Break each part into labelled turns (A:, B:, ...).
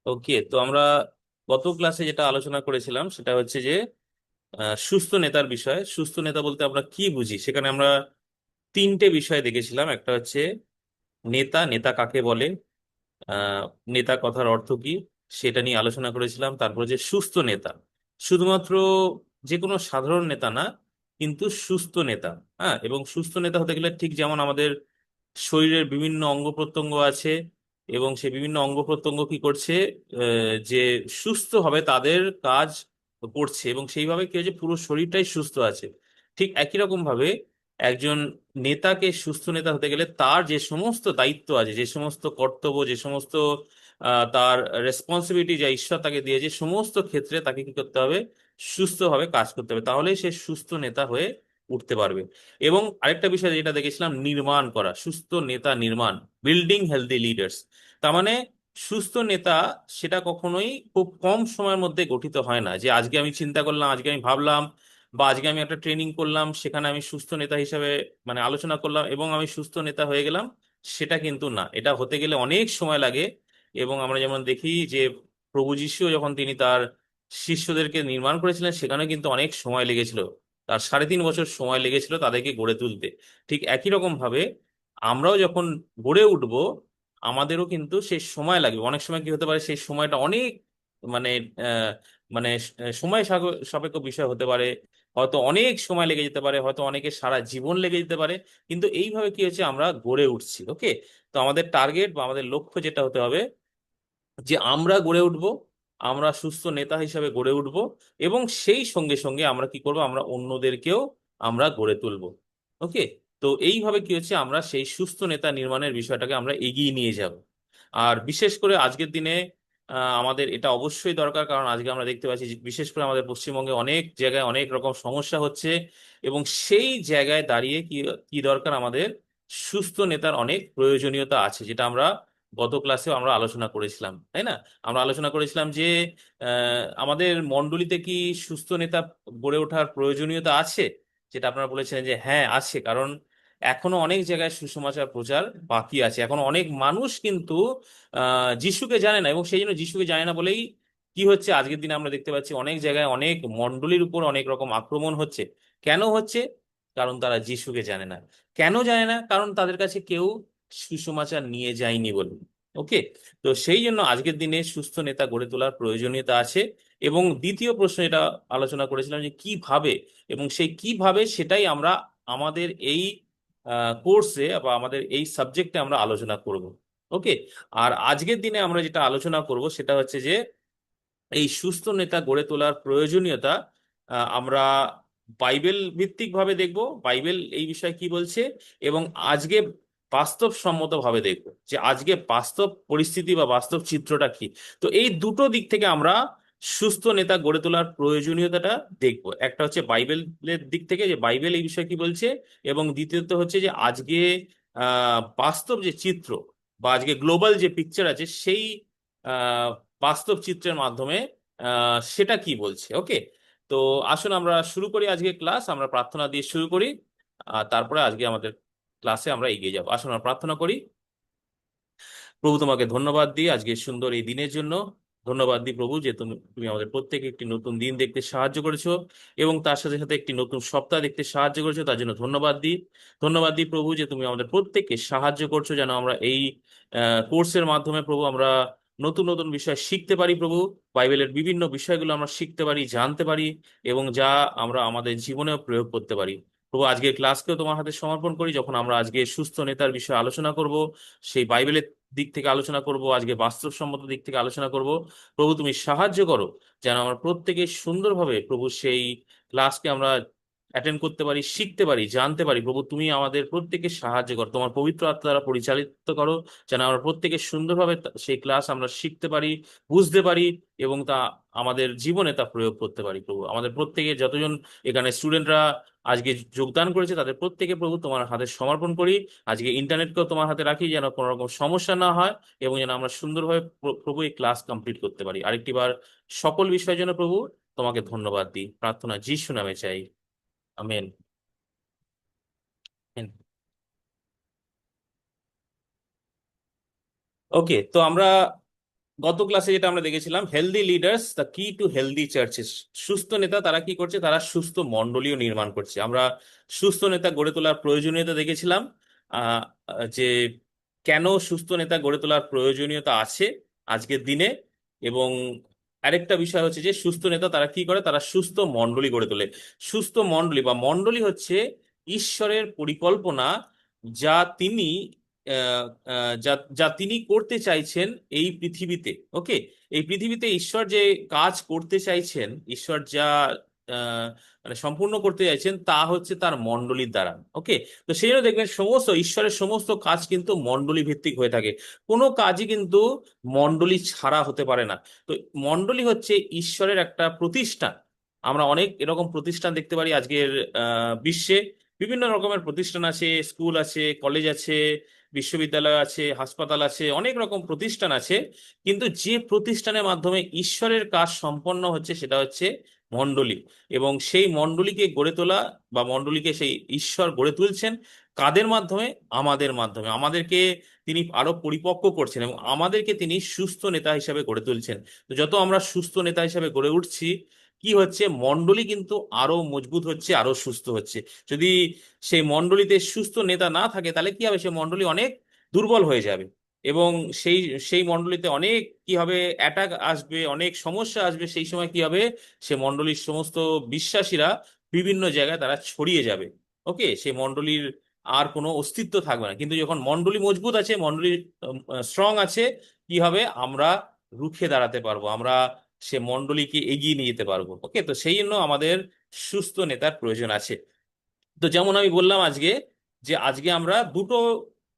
A: ওকে, তো আমরা গত ক্লাসে যেটা আলোচনা করেছিলাম সেটা হচ্ছে যে সুস্থ নেতার বিষয়। সুস্থ নেতা বলতে আমরা কি বুঝি, সেখানে আমরা তিনটে বিষয় দেখেছিলাম। একটা হচ্ছে নেতা, নেতা কাকে বলে, আহ নেতা কথার অর্থ কি, সেটা নিয়ে আলোচনা করেছিলাম। তারপর যে সুস্থ নেতা, শুধুমাত্র যে কোনো সাধারণ নেতা না, কিন্তু সুস্থ নেতা। হ্যাঁ, এবং সুস্থ নেতা হতে গেলে ঠিক যেমন আমাদের শরীরের বিভিন্ন অঙ্গ প্রত্যঙ্গ আছে, এবং সেই বিভিন্ন অঙ্গ প্রত্যঙ্গ কি করছে, যে সুস্থ হবে তাদের কাজ করছে, এবং সেইভাবে কি হচ্ছে পুরো শরীরটাই সুস্থ আছে। ঠিক একই রকম ভাবে একজন নেতাকে, সুস্থ নেতা হতে গেলে তার যে সমস্ত দায়িত্ব আছে, যে সমস্ত কর্তব্য, যে সমস্ত তার রেসপন্সিবিলিটি যা ঈশ্বর তাকে দিয়েছে, সমস্ত ক্ষেত্রে তাকে কি করতে হবে, সুস্থভাবে কাজ করতে হবে, তাহলেই সে সুস্থ নেতা হয়ে উঠতে পারবে। এবং আরেকটা বিষয় যেটা দেখেছিলাম, নির্মাণ করা, সুস্থ নেতা নির্মাণ, বিল্ডিং হেলদি লিডার্স। তার মানে সুস্থ নেতা সেটা কখনোই খুব কম সময়ের মধ্যে গঠিত হয় না, যে আজকে আমি চিন্তা করলাম, আজকে আমি ভাবলাম, বা আজকে আমি একটা ট্রেনিং করলাম, সেখানে আমি সুস্থ নেতা হিসেবে মানে আলোচনা করলাম এবং আমি সুস্থ নেতা হয়ে গেলাম। সেটা কিন্তু না, এটা হতে গেলে অনেক সময় লাগে। এবং আমরা যেমন দেখি যে প্রভু যীশু যখন তিনি তার শিষ্যদেরকে নির্মাণ করেছিলেন, সেখানে কিন্তু অনেক সময় লেগেছিল। তার 3.5 বছর সময় লেগেছিল তাদেরকে গড়ে তুলতে। ঠিক একই রকম ভাবে আমরাও যখন গড়ে উঠবো, আমাদেরও কিন্তু সেই সময় লাগবে। অনেক সময় কি হতে পারে, সেই সময়টা অনেক মানে আহ, মানে সময় সাপেক্ষ বিষয় হতে পারে। হয়তো অনেক সময় লেগে যেতে পারে, হয়তো অনেকের সারা জীবন লেগে যেতে পারে। কিন্তু এইভাবে কি হচ্ছে, আমরা গড়ে উঠছি। ওকে, তো আমাদের টার্গেট বা আমাদের লক্ষ্য যেটা হতে হবে, যে আমরা গড়ে উঠবো, আমরা সুস্থ নেতা হিসাবে গড়ে উঠবো, এবং সেই সঙ্গে সঙ্গে আমরা কি করব, আমরা অন্যদেরকেও আমরা গড়ে তুলবো। ওকে, তো এইভাবে কি হচ্ছে, আমরা সেই সুস্থ নেতা নির্মাণের বিষয়টাকে আমরা এগিয়ে নিয়ে যাব। আর বিশেষ করে আজকের দিনে আমাদের এটা অবশ্যই দরকার, কারণ আজকে আমরা দেখতে পাচ্ছি যে বিশেষ করে আমাদের পশ্চিমবঙ্গে অনেক জায়গায় অনেক রকম সমস্যা হচ্ছে। এবং সেই জায়গায় দাঁড়িয়ে কি কি দরকার, আমাদের সুস্থ নেতার অনেক প্রয়োজনীয়তা আছে, যেটা আমরা গত ক্লাসেও আমরা আলোচনা করেছিলাম, তাই না? আমরা আলোচনা করেছিলাম যে আমাদের মণ্ডলীতে কি সুস্থ নেতা গড়ে ওঠার প্রয়োজনীয়তা আছে, যেটা আপনারা বলেছিলেন যে হ্যাঁ আছে। কারণ এখনো অনেক জায়গায় সুসমাচার প্রচার বাকি আছে, এখনো অনেক মানুষ কিন্তু যিশুকে জানে না, এবং সেই জন্য যিশুকে জানে না বলেই কি হচ্ছে, আজকের দিনে আমরা দেখতে পাচ্ছি অনেক জায়গায় অনেক মণ্ডলীর উপর অনেক রকম আক্রমণ হচ্ছে। কেন হচ্ছে? কারণ তারা যিশুকে জানে না। কেন জানে না? কারণ তাদের কাছে কেউ সুসমাচার নিয়ে যায়নি বলে। ওকে, তো সেই জন্য আজকের দিনে সুস্থ নেতা গড়ে তোলার প্রয়োজনীয়তা আছে। এবং দ্বিতীয় প্রশ্ন এটা আলোচনা করেছিলাম যে কিভাবে, এবং সেই কিভাবে সেটাই আমরা আমাদের এই কোর্সে বা আমাদের এই সাবজেক্টে আমরা আলোচনা করব। ওকে, আর আজকের দিনে আমরা যেটা আলোচনা করব সেটা হচ্ছে যে এই সুস্থ নেতা গড়ে তোলার প্রয়োজনীয়তা আমরা বাইবেল ভিত্তিক ভাবে দেখব, বাইবেল এই বিষয়ে কি বলছে, এবং আজকে বাস্তবসম্মত ভাবে দেখব যে আজকে বাস্তব পরিস্থিতি বা বাস্তব চিত্রটা কি। তো এই দুটো দিক থেকে আমরা সুস্থ নেতা গড়ে তোলার প্রয়োজনীয়তাটা দেখব। একটা হচ্ছে বাইবেলের দিক থেকে, যে বাইবেল এই বিষয়ে কি বলছে, এবং দ্বিতীয়ত হচ্ছে যে আজকে বাস্তব যে চিত্র বা আজকে গ্লোবাল যে পিকচার আছে, সেই আহ, বাস্তব চিত্রের মাধ্যমে সেটা কি বলছে। ওকে, তো আসুন আমরা শুরু করি আজকে ক্লাস। আমরা প্রার্থনা দিয়ে শুরু করি, তারপরে আজকে আমাদের ক্লাসে আমরা এগিয়ে যাব। আসুন আমরা প্রার্থনা করি। প্রভু, তোমাকে ধন্যবাদ দিই আজকে সুন্দর এই দিনের জন্য। ধন্যবাদ দিই প্রভু যে তুমি তুমি আমাদের প্রত্যেকে একটি নতুন দিন দেখতে সাহায্য করেছো, এবং তার সাথে সাথে একটি নতুন সপ্তাহ দেখতে সাহায্য করেছো, তার জন্য ধন্যবাদ দিই। ধন্যবাদ দিই প্রভু যে তুমি আমাদের প্রত্যেককে সাহায্য করছো, যেন আমরা এই কোর্সের মাধ্যমে প্রভু আমরা নতুন নতুন বিষয় শিখতে পারি প্রভু। বাইবেলের বিভিন্ন বিষয়গুলো আমরা শিখতে পারি, জানতে পারি, এবং যা আমরা আমাদের জীবনেও প্রয়োগ করতে পারি। প্রভু, আজকে ক্লাসকেও তোমার হাতে সমর্পণ করি, যখন আমরা আজকে সুস্থ নেতার বিষয়ে আলোচনা করব, সেই বাইবেলের দিক থেকে আলোচনা করব, আজকে বাস্তবসম্মত দিক থেকে আলোচনা করব। প্রভু, তুমি সাহায্য করো যেন আমরা প্রত্যেকে সুন্দরভাবে প্রভু সেই ক্লাসকে আমরা অ্যাটেন্ড করতে পারি, শিখতে পারি, জানতে পারি। প্রভু, তুমি আমাদের প্রত্যেকে সাহায্য করো, তোমার পবিত্র আত্মা দ্বারা পরিচালিত করো, যেন আমরা প্রত্যেকে সুন্দরভাবে সেই ক্লাস আমরা শিখতে পারি, বুঝতে পারি, এবং তা আমাদের জীবনে তা প্রয়োগ করতে পারি। প্রভু, আমাদের প্রত্যেকে যতজন এখানে স্টুডেন্টরা আজকে যোগদান করেছে, তাদের প্রত্যেকে প্রভু তোমার হাতে সমর্পণ করি। আজকে ইন্টারনেটকেও তোমার হাতে রাখি, যেন কোনো রকম সমস্যা না হয়, এবং যেন আমরা সুন্দরভাবে প্রভু এই ক্লাস কমপ্লিট করতে পারি। আরেকটি বার সকল বিষয়ের জন্য প্রভু তোমাকে ধন্যবাদ দিই। প্রার্থনা যিশু নামে চাই, আমেন। ওকে, তো আমরা গত ক্লাসে যেটা আমরা দেখেছিলাম, হেলদি লিডার্স দ্য কি টু হেলদি চার্চেস। সুস্থ নেতা তারা কি করছে, তারা সুস্থ মণ্ডলীও নির্মাণ করছে। আমরা সুস্থ নেতা গড়ে তোলার প্রয়োজনীয়তা দেখেছিলাম, আহ যে কেন সুস্থ নেতা গড়ে তোলার প্রয়োজনীয়তা আছে আজকের দিনে। এবং আরেকটা বিষয় হচ্ছে যে সুস্থ নেতা তারা কি করে, তারা সুস্থ মণ্ডলী গড়ে তোলে। সুস্থ মণ্ডলী বা মণ্ডলী হচ্ছে ঈশ্বরের পরিকল্পনা, যা তিনি আহ, যা যা তিনি করতে চাইছেন এই পৃথিবীতে। ওকে, এই পৃথিবীতে ঈশ্বর যে কাজ করতে চাইছেন, ঈশ্বর যা মানে সম্পূর্ণ করতে চাইছেন তা হচ্ছে তার মণ্ডলীর দ্বারা। ওকে, তো সেই জন্য দেখবেন সমস্ত ঈশ্বরের সমস্ত কাজ কিন্তু মণ্ডলী ভিত্তিক হয়ে থাকে। কোনো কাজই কিন্তু মণ্ডলী ছাড়া হতে পারে না। তো মণ্ডলী হচ্ছে ঈশ্বরের একটা প্রতিষ্ঠান। আমরা অনেক এরকম প্রতিষ্ঠান দেখতে পারি আজকের বিশ্বে। বিভিন্ন রকমের প্রতিষ্ঠান আছে, স্কুল আছে, কলেজ আছে, বিশ্ববিদ্যালয় আছে, হাসপাতাল আছে, অনেক রকম প্রতিষ্ঠান আছে। কিন্তু যে প্রতিষ্ঠানের মাধ্যমে ঈশ্বরের কাজ সম্পন্ন হচ্ছে সেটা হচ্ছে মণ্ডলী। এবং সেই মণ্ডলীকে গড়ে তোলা বা মণ্ডলীকে সেই ঈশ্বর গড়ে তুলছেন কাদের মাধ্যমে? আমাদের মাধ্যমে। আমাদেরকে তিনি আরো পরিপক্ক করছেন এবং আমাদেরকে তিনি সুস্থ নেতা হিসাবে গড়ে তুলছেন। তো যত আমরা সুস্থ নেতা হিসাবে গড়ে উঠছি, কি হচ্ছে, মণ্ডলী কিন্তু আরো মজবুত হচ্ছে, আরো সুস্থ হচ্ছে। যদি সেই মণ্ডলীতে সুস্থ নেতা না থাকে তাহলে কি হবে, সেই মণ্ডলী অনেক দুর্বল হয়ে যাবে। এবং সেই সেই মণ্ডলীতে অনেক কি হবে, অ্যাটাক আসবে, অনেক সমস্যা আসবে। সেই সময় কি হবে, সে মণ্ডলীর সমস্ত বিশ্বাসীরা বিভিন্ন জায়গায় তারা ছড়িয়ে যাবে। ওকে, সেই মণ্ডলীর আর কোনো অস্তিত্ব থাকবে না। কিন্তু যখন মণ্ডলী মজবুত আছে, মণ্ডলী স্ট্রং আছে, কি হবে, আমরা রুখে দাঁড়াতে পারবো, আমরা সে মণ্ডলীকে এগিয়ে নিয়ে যেতে পারবো। ওকে, তো সেই জন্য আমাদের সুস্থ নেতার প্রয়োজন আছে। তো যেমন আমি বললাম আজকে, যে আজকে আমরা দুটো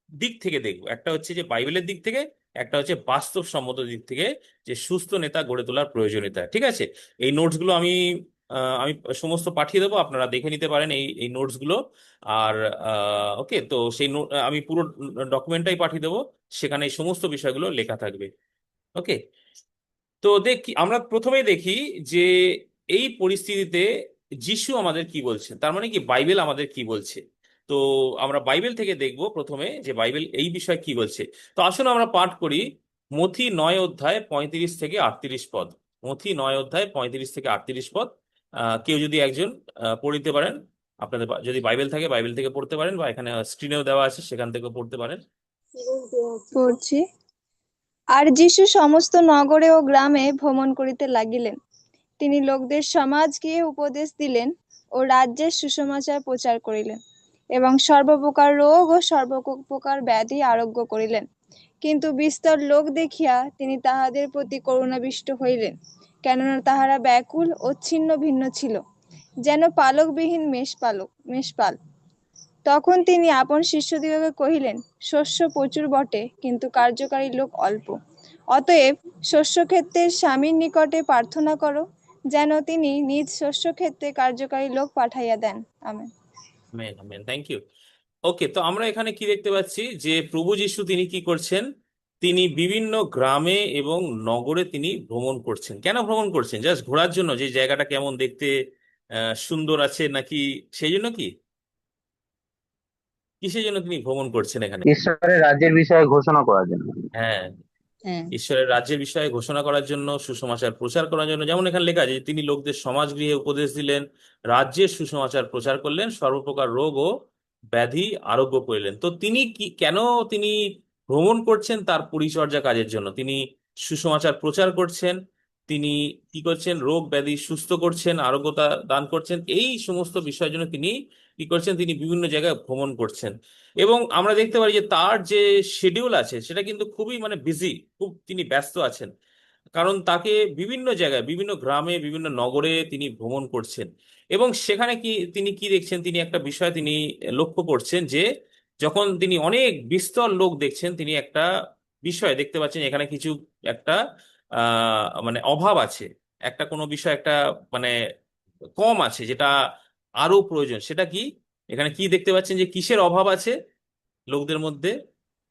A: দিক থেকে দেখবো, একটা হচ্ছে যে বাইবেলের দিক থেকে, একটা হচ্ছে বাস্তবসম্মত দিক থেকে, যে সুস্থ নেতা গড়ে তোলার প্রয়োজনীয়তা। ঠিক আছে, এই নোটসগুলো আমি সমস্ত পাঠিয়ে দেবো, আপনারা দেখে নিতে পারেন এই এই নোটসগুলো। আর ওকে, তো সেই আমি পুরো ডকুমেন্টটাই পাঠিয়ে দেবো, সেখানে এই সমস্ত বিষয়গুলো লেখা থাকবে। ওকে, তো দেখি, আমরা প্রথমেই দেখি যে এই পরিস্থিতিতে যিশু আমাদের কি বলছেন, তার মানে কি বাইবেল আমাদের কি বলছে। তো আমরা বাইবেল থেকে দেখব প্রথমে যে বাইবেল এই বিষয়ে কি বলছে। তো আসলে আমরা পাঠ করি মথি 9 অধ্যায় 35 থেকে 38 পদ। মথি 9 অধ্যায় 35 থেকে 38 পদ। কেউ যদি একজন পড়ে দিতে পারেন, আপনাদের যদি বাইবেল থাকে বাইবেল থেকে পড়তে পারেন, বা এখানে স্ক্রিনেও দেওয়া আছে সেখান থেকেও পড়তে পারেন।
B: পড়ছি। আর যীশু সমস্ত নগরে ও গ্রামে ভ্রমণ করিতে লাগিলেন। তিনি লোকদের সমাজ গিয়ে উপদেশ দিলেন ও রাজ্যের সুসমাচার প্রচার করিলেন এবং সর্বপ্রকার রোগ ও সর্বপ্রকার ব্যাধি আরোগ্য করিলেন। কিন্তু বিস্তর লোক দেখিয়া তিনি তাহাদের প্রতি করুণাবিষ্ট হইলেন, কেননা তাহারা ব্যাকুল ও ছিন্ন ভিন্ন ছিল, যেন পালকবিহীন মেষপাল। তখন তিনি আপন শিষ্যদিগকে কহিলেন, শস্য প্রচুর বটে, কিন্তু কার্যকারী লোক অল্প। অতএব শস্যক্ষেত্রের স্বামীর নিকটে প্রার্থনা করো, যেন তিনি নিজ শস্যক্ষেত্রে কার্যকারী লোক পাঠাইয়া দেন। Amen.
A: Amen, amen, thank you. Okay, তো আমরা এখানে কি দেখতে পাচ্ছি, যে প্রভু যিশু তিনি কি করছেন, তিনি বিভিন্ন গ্রামে এবং নগরে তিনি ভ্রমণ করছেন। কেন ভ্রমণ করছেন? জাস্ট ঘোরার জন্য, যে জায়গাটা কেমন দেখতে সুন্দর আছে নাকি, সেই জন্য কি, কিসের জন্য তিনি ভ্রমণ করছেন এখানে?
C: ঈশ্বরের রাজ্যের বিষয়ে ঘোষণা করার জন্য।
A: হ্যাঁ,
B: হ্যাঁ।
A: ঈশ্বরের রাজ্যের বিষয়ে ঘোষণা করার জন্য, সুসমাচার প্রচার করার জন্য। যেমন এখানে লেখা আছে যে তিনি লোকদের সমাজগৃহে উপদেশ দিলেন, রাজ্যের সুসমাচার প্রচার করলেন, সর্বপ্রকার রোগ ও ব্যাধি আরোগ্য করিলেন। তো তিনি কি, কেন তিনি ভ্রমণ করছেন? তার পরিচর্যা কাজের জন্য তিনি সুসমাচার প্রচার করছেন। তিনি কি করছেন? রোগ ব্যাধি সুস্থ করছেন, আরোগ্যতা দান করছেন। এই সমস্ত বিষয়ের জন্য তিনি কি করছেন? তিনি বিভিন্ন জায়গায় ভ্রমণ করছেন। এবং আমরা দেখতে পারি যে তার যে শিডিউল আছে সেটা কিন্তু খুবই মানে বিজি, খুব তিনি ব্যস্ত আছেন। কারণ তাকে বিভিন্ন জায়গায়, বিভিন্ন গ্রামে, বিভিন্ন নগরে তিনি ভ্রমণ করছেন। এবং সেখানে কি তিনি কি দেখছেন, তিনি একটা বিষয় তিনি লক্ষ্য করছেন যে যখন তিনি অনেক বিস্তর লোক দেখছেন, তিনি একটা বিষয় দেখতে পাচ্ছেন, এখানে কিছু একটা মানে অভাব আছে, একটা কোনো বিষয় একটা মানে কম আছে, যেটা আরো প্রয়োজন। সেটা কি, এখানে কি দেখতে পাচ্ছেন যে কিসের অভাব আছে লোকদের মধ্যে?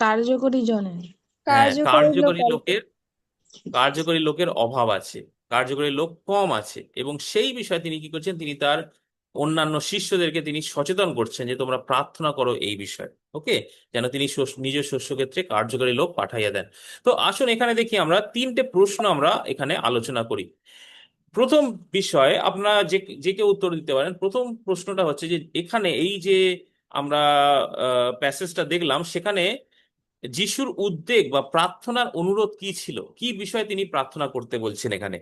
D: কার্যকরী জনের।
A: হ্যাঁ,
B: কার্যকরী লোক অল্প।
A: কার্যকরী লোকের অভাব আছে, কার্যকরী লোক কম আছে। এবং সেই বিষয়ে তিনি কি করছেন, তিনি তার অন্যান্য শিষ্যদেরকে তিনি সচেতন করছেন যে তোমরা প্রার্থনা করো এই বিষয়ে। ওকে, যেন তিনি নিজের শস্যক্ষেত্রে কার্যকারী লোক পাঠাইয়া দেন। তো আসুন এখানে দেখি আমরা তিনটে প্রশ্ন আমরা এখানে আলোচনা করি। প্রথম বিষয়, আপনারা যে যে কেউ উত্তর দিতে পারেন। প্রথম প্রশ্নটা হচ্ছে যে এখানে এই যে আমরা প্যাসেজটা দেখলাম, সেখানে যিশুর উদ্বেগ বা প্রার্থনার অনুরোধ কি ছিল, কি বিষয়ে তিনি প্রার্থনা করতে বলছেন এখানে?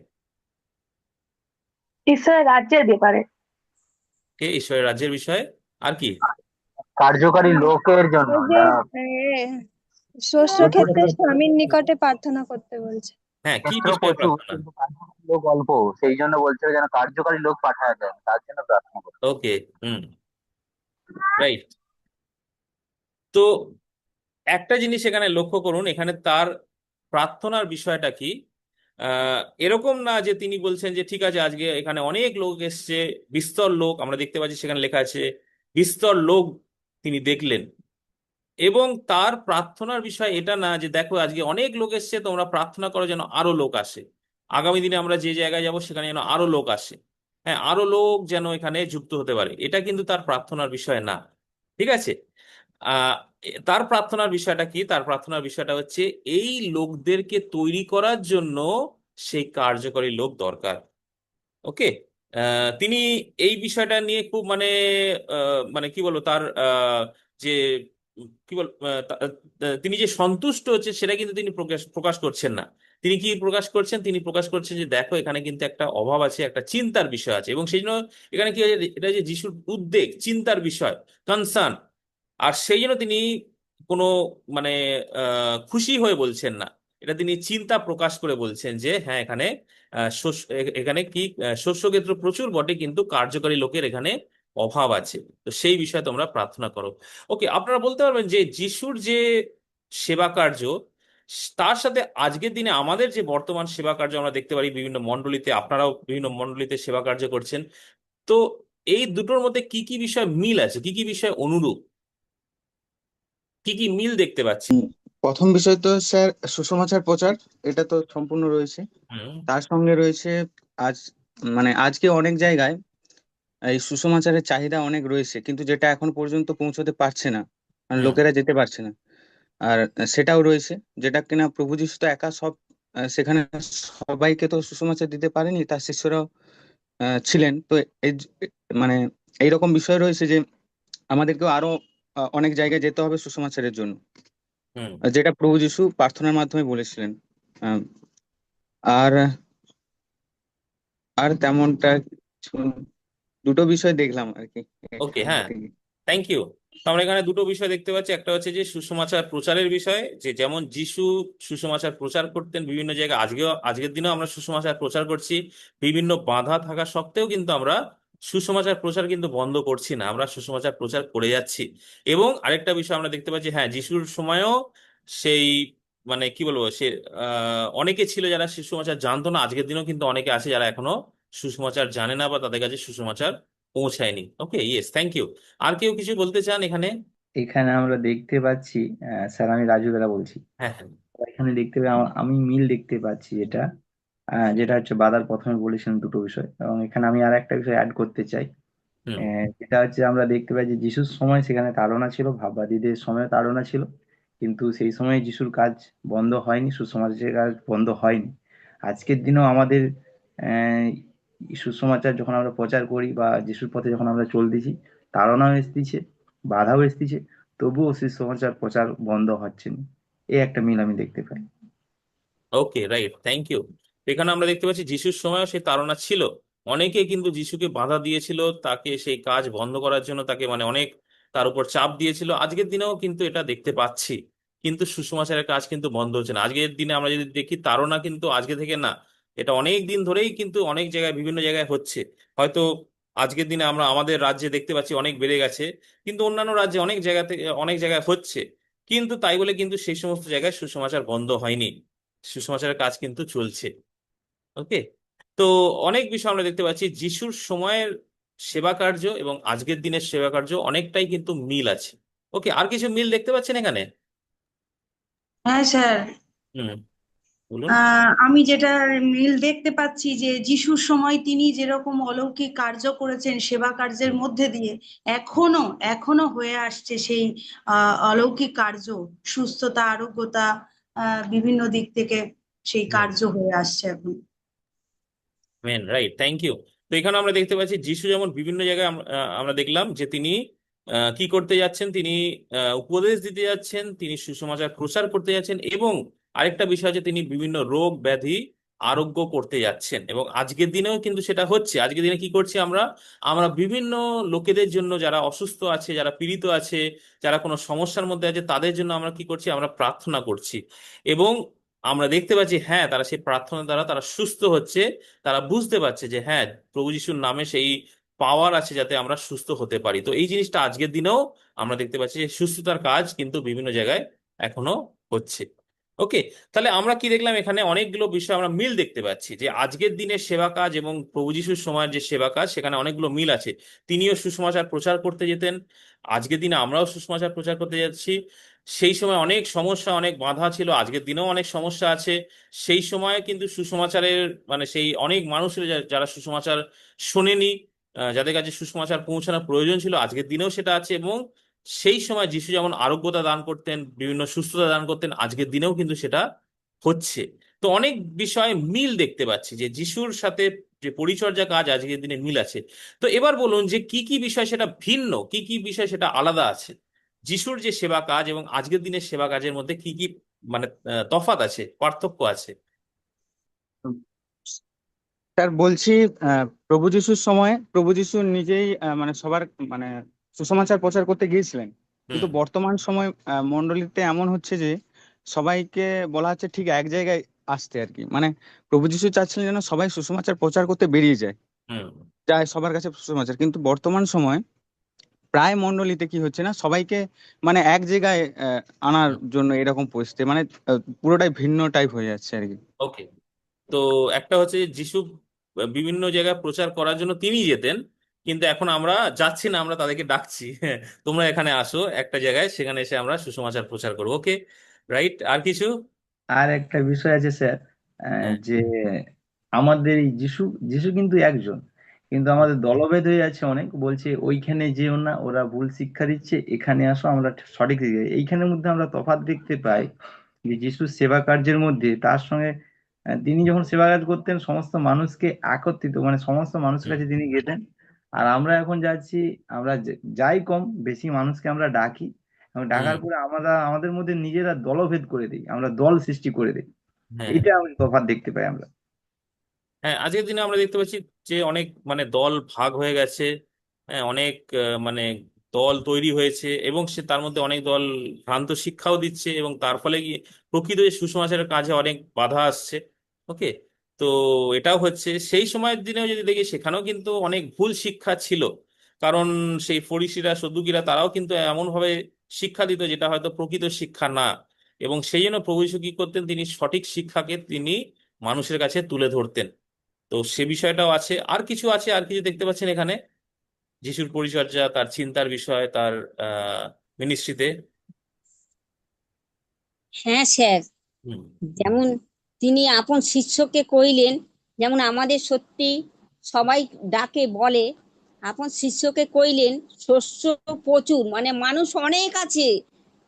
E: ঈশ্বরের রাজ্যের ব্যাপারে।
A: কে? ঈশ্বরের রাজ্যের বিষয়ে। আর কি?
C: কার্যকারী লোকের জন্য
B: ওই যে
C: যারা
B: শস্য
C: ক্ষেত্র
B: ক্ষেত্রে স্বামীর নিকটে প্রার্থনা করতে বলছে।
A: হ্যাঁ, কি
C: ক্ষেত্র
A: বিষয়ে
C: প্রচুর
A: প্রার্থনা?
C: কিন্তু কার্যকারী লোক অল্প, সেই জন্য বলছিল যেন কার্যকারী লোক পাঠায় দেন, তার জন্য প্রার্থনা করতে।
A: ওকে, হুম, রাইট। তো একটা জিনিস এখানে লক্ষ্য করুন, এখানে তার প্রার্থনার বিষয়টা কি। এরকম না যে তিনি বলছেন যে ঠিক আছে আজকে এখানে অনেক লোক এসছে, বিস্তর লোক, আমরা দেখতে পাচ্ছি সেখানে লেখা আছে বিস্তর লোক তিনি দেখলেন। এবং তার প্রার্থনার বিষয় এটা না যে দেখো আজকে অনেক লোক এসছে, তোমরা প্রার্থনা করো যেন আরো লোক আসে, আগামী দিনে আমরা যে জায়গায় যাব সেখানে যেন আরো লোক আসে, হ্যাঁ আরো লোক যেন এখানে যুক্ত হতে পারে। এটা কিন্তু তার প্রার্থনার বিষয় না। ঠিক আছে। আহ তার প্রার্থনার বিষয়টা কি? তার প্রার্থনার বিষয়টা হচ্ছে এই লোকদেরকে তৈরি করার জন্য সেই কার্যকরী লোক দরকার। ওকে। তিনি এই বিষয়টা নিয়ে খুব মানে কি বলবো, তার যে কি বল তিনি যে সন্তুষ্ট হচ্ছে সেটা কিন্তু তিনি প্রকাশ প্রকাশ করছেন না। তিনি কি প্রকাশ করছেন? তিনি প্রকাশ করছেন যে দেখো এখানে কিন্তু একটা অভাব আছে, একটা চিন্তার বিষয় আছে, এবং সেই জন্য এখানে কি হয়েছে, এটা যে যিশুর উদ্বেগ, চিন্তার বিষয়, কনসার্ন। আর সেই জন্য তিনি কোনো মানে খুশি হয়ে বলছেন না, এটা তিনি চিন্তা প্রকাশ করে বলছেন যে হ্যাঁ এখানে এখানে কি শস্যক্ষেত্র প্রচুর বটে, কিন্তু কার্যকারী লোকের এখানে অভাব আছে। তো সেই বিষয়ে তোমরা প্রার্থনা করো। ওকে, আপনারা বলতে পারবেন যে যিশুর যে সেবা কার্য, তার সাথে আজকের দিনে আমাদের যে বর্তমান সেবা কার্য আমরা দেখতে পারি বিভিন্ন মণ্ডলীতে, আপনারাও বিভিন্ন মণ্ডলীতে সেবা কার্য করছেন, তো এই দুটোর মধ্যে কি কি বিষয় মিল আছে, কি কি বিষয় অনুরূপ, কি কি মিল দেখতে পাচ্ছি?
F: প্রথম বিষয় তো স্যার সুসমাচার প্রচার, এটা তো সম্পূর্ণ রয়েছে।
A: হুম,
F: তার সঙ্গে রয়েছে আজ আজকে অনেক জায়গায় এই সুসমাচারের চাহিদা অনেক রয়েছে, কিন্তু যেটা এখন পর্যন্ত পৌঁছতে পারছে না,
A: হুম,
F: লোকেরা যেতে পারছে না। আর সেটাও রয়েছে যেটা কিনা প্রভু যীশু তো একা সব সেখানে সবাইকে তো সুসমাচার দিতে পারেনি, তার শিষ্যরাও ছিলেন তো। এই মানে এইরকম বিষয় রয়েছে যে আমাদেরকেও আরো অনেক জায়গায় যেতে হবে সুসমাচারের জন্য,
A: হুম।
F: যেটা প্রভু যীশু প্রার্থনার মাধ্যমে বলেছিলেন। আহ, আর আর তেমনটা কিছু, দুটো বিষয় দেখলাম আর কি
A: ওকে,
F: এখান
A: হ্যাঁ,
F: থেকে।
A: Thank you. তো আমরা এখানে দুটো বিষয় দেখতে পাচ্ছি, একটা হচ্ছে যে সুসমাচার প্রচারের বিষয়, যে যেমন যিশু সুসমাচার প্রচার করতেন বিভিন্ন জায়গায়, আজকের দিনেও আমরা সুসমাচার প্রচার করছি। বিভিন্ন বাধা থাকা সত্ত্বেও কিন্তু আমরা সুসমাচার প্রচার কিন্তু বন্ধ করছি না, আমরা সুসমাচার প্রচার করে যাচ্ছি। এবং আরেকটা বিষয় আমরা দেখতে পাচ্ছি, হ্যাঁ যিশুর সময়ও সেই মানে কি বলবো সে অনেকে ছিল যারা সুসমাচার জানতো না, আজকের দিনেও কিন্তু অনেকে আছে যারা এখনো সুসমাচার জানে না বা তাদের কাছে সুসমাচার পৌঁছায়নি। ওকে, ইয়েস, থ্যাংক ইউ। আর কেউ কিছু বলতে চান এখানে?
G: এখানে আমরা দেখতে পাচ্ছি, স্যার আমি রাজু বেলা বলছি।
A: হ্যাঁ, হ্যাঁ,
G: এখানে দেখতে আমি মিল দেখতে পাচ্ছি যেটা যেটা হচ্ছে বাদার প্রথমে বলেছেন দুটো বিষয়, এবং এখানে আমি আর একটা বিষয় অ্যাড করতে চাই।
A: হুম,
G: যেটা হচ্ছে আমরা দেখতে পাই যে যিশুর সময় সেখানে তাড়না ছিল, ভাববাদীদের সময় তাড়না ছিল, কিন্তু সেই সময় যিশুর কাজ বন্ধ হয়নি, সুসমাচারের কাজ বন্ধ হয়নি। আজকের দিনেও আমাদের আহ সুসমাচার যখন আমরা প্রচার করি বা যিশুর পথে যখন আমরা চলতেছি, তাড়নাও এসেছে, বাধাও এসেছে, তবুও সুসমাচার প্রচার বন্ধ হচ্ছে না। এই একটা মিল আমি দেখতে পাই।
A: ওকে, রাইট, থ্যাংক ইউ। এখানে আমরা দেখতে পাচ্ছি যিশুর সময়ও সেই তাড়না ছিল, অনেকে কিন্তু যিশুকে বাধা দিয়েছিল, তাকে সেই কাজ বন্ধ করার জন্য তাকে অনেক তার উপর চাপ দিয়েছিল। আজকের দিনেও কিন্তু এটা দেখতে পাচ্ছি, কিন্তু সুসমাচারের কাজ কিন্তু বন্ধ হচ্ছে না। আজকের দিনে আমরা যদি দেখি, তাড়না কিন্তু আজকে থেকে না, এটা অনেক দিন ধরেই কিন্তু অনেক জায়গায় বিভিন্ন জায়গায় হচ্ছে। হয়তো আজকের দিনে আমরা আমাদের রাজ্যে দেখতে পাচ্ছি অনেক বেড়ে গেছে, কিন্তু অন্যান্য রাজ্যে অনেক জায়গাতে অনেক জায়গায় হচ্ছে, কিন্তু তাই বলে কিন্তু সেই সমস্ত জায়গায় সুসমাচার বন্ধ হয়নি, সুসমাচারের কাজ কিন্তু চলছে। ওকে। তো অনেক বিষয় আমরা দেখতে পাচ্ছি যিশুর সময়ের সেবা কার্য এবং আজকের দিনের সেবা কার্য অনেকটাই কিন্তু মিল আছে। ওকে, আর কিছু মিল দেখতে পাচ্ছেন এখানে?
D: হ্যাঁ স্যার,
A: হুম, বলুন।
E: আমি যেটা মিল দেখতে পাচ্ছি যে যিশুর সময় তিনি যেরকম অলৌকিক কার্য করেছেন সেবা কার্যের
A: হুম,
E: মধ্যে দিয়ে এখনো এখনো হয়ে আসছে সেই অলৌকিক কার্য, সুস্থতা, আরোগ্যতা, বিভিন্ন দিক থেকে সেই
A: হুম,
E: কার্য হয়ে আসছে এখন।
A: Main right, thank you. তো এখানে আমরা দেখতে পাচ্ছি যিশু যেমন বিভিন্ন জায়গায় আমরা দেখলাম যে তিনি কি করতে যাচ্ছেন, তিনি উপদেশ দিতে যাচ্ছেন, তিনি সুসমাচার প্রচার করতে যাচ্ছেন, এবং আরেকটা বিষয় হচ্ছে তিনি বিভিন্ন রোগ ব্যাধি আরোগ্য করতে যাচ্ছেন। এবং আজকের দিনেও কিন্তু সেটা হচ্ছে। আজকের দিনে কি করছি আমরা? আমরা বিভিন্ন লোকেদের জন্য, যারা অসুস্থ আছে, যারা পীড়িত আছে, যারা কোনো সমস্যার মধ্যে আছে, তাদের জন্য আমরা কি করছি? আমরা প্রার্থনা করছি। এবং আমরা দেখতে পাচ্ছি হ্যাঁ, তারা সেই প্রার্থনা দ্বারা তারা সুস্থ হচ্ছে। তারা বুঝতে পারছে যে হ্যাঁ, প্রভু যিশুর নামে সেই পাওয়ার আছে যাতে আমরা সুস্থ হতে পারি। তো এই জিনিসটা আজকের দিনেও আমরা দেখতে পাচ্ছি যে সুস্থতার কাজ কিন্তু বিভিন্ন জায়গায় এখনো হচ্ছে। ওকে, তাহলে আমরা কি দেখলাম? এখানে অনেকগুলো বিষয় আমরা মিল দেখতে পাচ্ছি যে আজকের দিনের সেবা কাজ এবং প্রভু যিশুর সময়ের যে সেবা কাজ, সেখানে অনেকগুলো মিল আছে। তিনিও সুসমাচার প্রচার করতে যেতেন, আজকের দিনে আমরাও সুসমাচার প্রচার করতে যাচ্ছি। সেই সময় অনেক সমস্যা, অনেক বাধা ছিল, আজকের দিনেও অনেক সমস্যা আছে। সেই সময় কিন্তু সুসমাচারের মানে সেই অনেক মানুষের যারা সুসমাচার শোনেনি, যাদের কাছে সুসমাচার পৌঁছানোর প্রয়োজন ছিল, আজকের দিনেও সেটা আছে। এবং সেই সময় যিশু যেমন আরোগ্যতা দান করতেন, বিভিন্ন সুস্থতা দান করতেন, আজকের দিনেও কিন্তু সেটা হচ্ছে। তো অনেক বিষয়ে মিল দেখতে পাচ্ছি যে যিশুর সাথে যে পরিচর্যা কাজ আজকের দিনে মিল আছে। তো এবার বলুন যে কি কি বিষয় সেটা ভিন্ন, কি কি বিষয় সেটা আলাদা আছে? যিশুর যে সেবা কাজ এবং আজকের দিনের সেবা কাজের মধ্যে কি কি মানে তফাৎ আছে, পার্থক্য আছে?
F: স্যার বলছি, প্রভু যিশুর সময় প্রভু যিশু নিজেই মানে সবার মানে সুসমাচার প্রচার করতে গিয়েছিলেন। কিন্তু
A: হুম,
F: বর্তমান সময় মণ্ডলীতে এমন হচ্ছে যে সবাইকে বলা হচ্ছে ঠিক এক জায়গায় আসতে আর কি। মানে প্রভু যিশু চাচ্ছিলেন যেন সবাই সুসমাচার প্রচার করতে বেরিয়ে যায়,
A: হুম,
F: যায় সবার কাছে সুসমাচার। কিন্তু বর্তমান সময় প্রায় মণ্ডলীতে কি হচ্ছে না, সবাইকে মানে এক জায়গায় আনার
A: হুম।
F: জন্য এরকম পরিস্থিতি, মানে পুরোটাই ভিন্ন টাইপ হয়ে যাচ্ছে আর কি।
A: ওকে, তো একটা হচ্ছে যে যিশু বিভিন্ন জায়গায় প্রচার করার জন্য তিনি যেতেন, কিন্তু এখন আমরা যাচ্ছি না, আমরা তাদেরকে ডাকছি তোমরা এখানে আসো একটা জায়গায়, সেখানে এসে আমরা সুসমাচার প্রচার করবো। ওকে, রাইট। আর কিছু?
G: আর একটা বিষয় আছে স্যার,
A: হ্যাঁ,
G: যে আমাদের এই যিশু যিশু কিন্তু একজন, কিন্তু আমাদের দলভেদ হয়ে আছে অনেক, বলছে ওইখানে যেও না, ওরা ভুল শিক্ষা দিচ্ছে, এখানে আসো, আমরা সঠিক দিকে। এইখানের মধ্যে আমরা তফাৎ দেখতে পাই যে যিশুর সেবা কার্যের মধ্যে তার সঙ্গে তিনি যখন সেবা কাজ করতেন সমস্ত মানুষকে একত্রিত, মানে সমস্ত মানুষের
A: হুম,
G: কাছে তিনি গেতেন। আর আমরা এখন যাচ্ছি, আমরা যাই কম, বেশি মানুষকে আমরা ডাকি, এবং
A: হুম,
G: ডাকার পরে আমরা আমাদের মধ্যে নিজেরা দলভেদ করে দিই, আমরা দল সৃষ্টি করে দিই।
A: হ্যাঁ,
G: এটা আমি তফাৎ দেখতে পাই আমরা।
A: হ্যাঁ। আজকের দিনে আমরা দেখতে পাচ্ছি যে অনেক মানে দল ভাগ হয়ে গেছে। হ্যাঁ, অনেক মানে দল তৈরি হয়েছে, এবং সে তার মধ্যে অনেক দল ভ্রান্ত শিক্ষাও দিচ্ছে, এবং তার ফলে কি প্রকৃত যে সুসমাচারের কাজে অনেক বাধা আসছে। ওকে, তো এটাও হচ্ছে। সেই সময়ের দিনেও যদি দেখি, সেখানেও কিন্তু অনেক ভুল শিক্ষা ছিল। কারণ সেই ফরিসিরা, সদ্দুকিরা, তারাও কিন্তু এমন ভাবে শিক্ষা দিত যেটা হয়তো প্রকৃত শিক্ষা না। এবং সেই জন্য প্রভু যীশু কি করতেন? তিনি সঠিক শিক্ষাকে তিনি মানুষের কাছে তুলে ধরতেন। তো সে বিষয়টাও আছে। আর কিছু আছে, আর কিছু দেখতে পাচ্ছেন এখানে যিশুর পরিচর্যা, তার চিন্তার বিষয়, তার মিনিস্ট্রিতে?
H: হ্যাঁ স্যার,
A: হুম,
H: যেমন তিনি আপন শিষ্যকে কইলেন, যেমন আমাদের সত্যি সবাই ডাকে বলে, আপন শিষ্যকে কইলেন, শস্য প্রচুর মানে মানুষ অনেক আছে,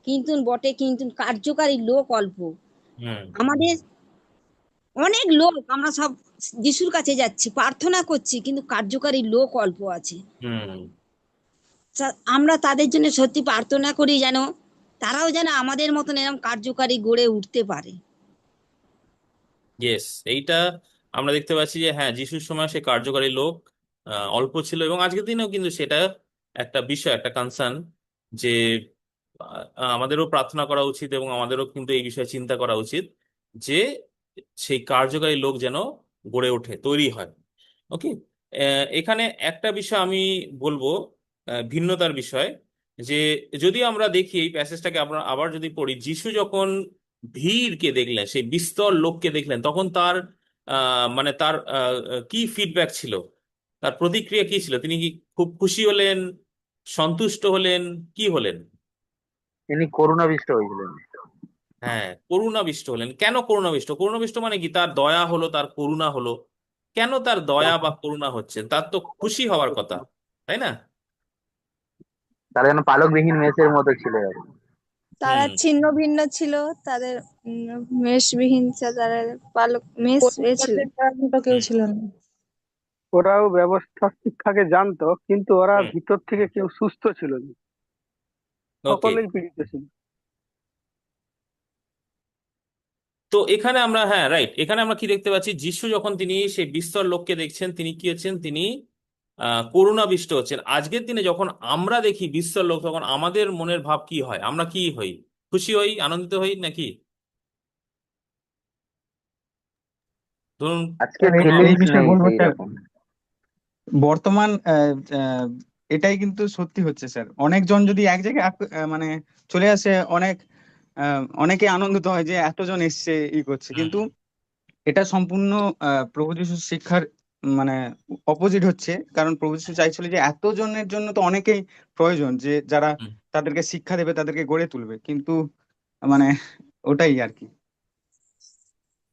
H: কিন্তু বটে কিন্তু কার্যকারী লোক অল্প।
A: হুম,
H: আমাদের অনেক লোক, আমরা সব যিশুর কাছে যাচ্ছি, প্রার্থনা করছি, কিন্তু কার্যকারী লোক অল্প আছে।
A: হুম।
H: আমরা তাদের জন্য সত্যি প্রার্থনা করি যেন তারাও যেন আমাদের মতন এরকম কার্যকারী গড়ে উঠতে পারে।
A: ইয়েস, এইটা আমরা দেখতে পাচ্ছি যে হ্যাঁ, যিশুর সময় সে কার্যকারী লোক অল্প ছিল, এবং আজকের দিনেও কিন্তু সেটা একটা বিষয়, একটা কনসার্ন যে আমাদেরও প্রার্থনা করা উচিত, এবং আমাদেরও কিন্তু এই বিষয়ে চিন্তা করা উচিত যে সেই কার্যকারী লোক যেন গড়ে ওঠে, তৈরি হয়। ওকে, এখানে একটা বিষয় আমি বলবো, ভিন্নতার বিষয়, যে যদি আমরা দেখি এই প্যাসেজটাকে আমরা আবার যদি পড়ি, যিশু যখন ভিড়কে দেখলেন, সেই বিস্তর লোককে দেখলেন, তখন তার মানে তার কি ফিডব্যাক ছিল, তার প্রতিক্রিয়া কি ছিল? তিনি কি খুব খুশি হলেন, সন্তুষ্ট হলেন, কি হলেন?
C: তিনি করুণাবিষ্ট হয়েছিলেন।
A: হ্যাঁ, করুণাবিষ্ট হলেন। কেন করুণাবিষ্ট? করুণাবিষ্ট মানে কি? তার দয়া হলো, তার করুণা হলো। কেন তার দয়া বা করুণা হচ্ছে? তার তো খুশি হওয়ার কথা, তাই না?
C: তারা যেন পালকবিহীন মেষের মতো ছিল আর কি।
B: তারা
A: হুম।
B: ছিন্ন ভিন্ন ছিল, তাদের মেষবিহীন তারা পালক মেষ ছিল।
D: পরিচর্যা করার মতো কেউ
A: হুম।
D: ছিল না।
I: ওরাও ব্যবস্থা শিক্ষাকে জানতো, কিন্তু ওরা
A: হুম।
I: ভিতর থেকে কেউ সুস্থ ছিল না,
A: ওকে।
I: সকলেই পীড়িত ছিল।
A: তো এখানে আমরা, হ্যাঁ রাইট, এখানে আমরা কি দেখতে পাচ্ছি? যিশু যখন তিনি সেই বিস্তর লোককে দেখছেন, তিনি কি হচ্ছেন? তিনি করুণাবিষ্ট হচ্ছেন। আজকের দিনে যখন আমরা দেখি বিস্তর লোক, তখন আমাদের মনের ভাব কি হয়? আমরা কি হই? খুশি হই, আনন্দিত হই নাকি? ধরুন
C: আজকের
F: স্যার এই
C: ফিলিংস
F: বিষয়ে
C: নেই
F: বলবো
C: সেই
F: স্যার,
C: রকম।
F: বর্তমান এটাই কিন্তু সত্যি হচ্ছে স্যার। অনেকজন যদি এক জায়গায় মানে চলে আসে, অনেকে আনন্দিত হয় যে এতজন এসছে করছে,
A: হুম,
F: কিন্তু এটা সম্পূর্ণ প্রভু যিশুর শিক্ষার মানে অপোজিট হচ্ছে। কারণ প্রভু যিশু চাইছিল যে এতজনের জন্য তো অনেকেই প্রয়োজন, যে যারা
A: হুম।
F: তাদেরকে শিক্ষা দেবে, তাদেরকে গড়ে তুলবে, কিন্তু মানে ওটাই আর কি।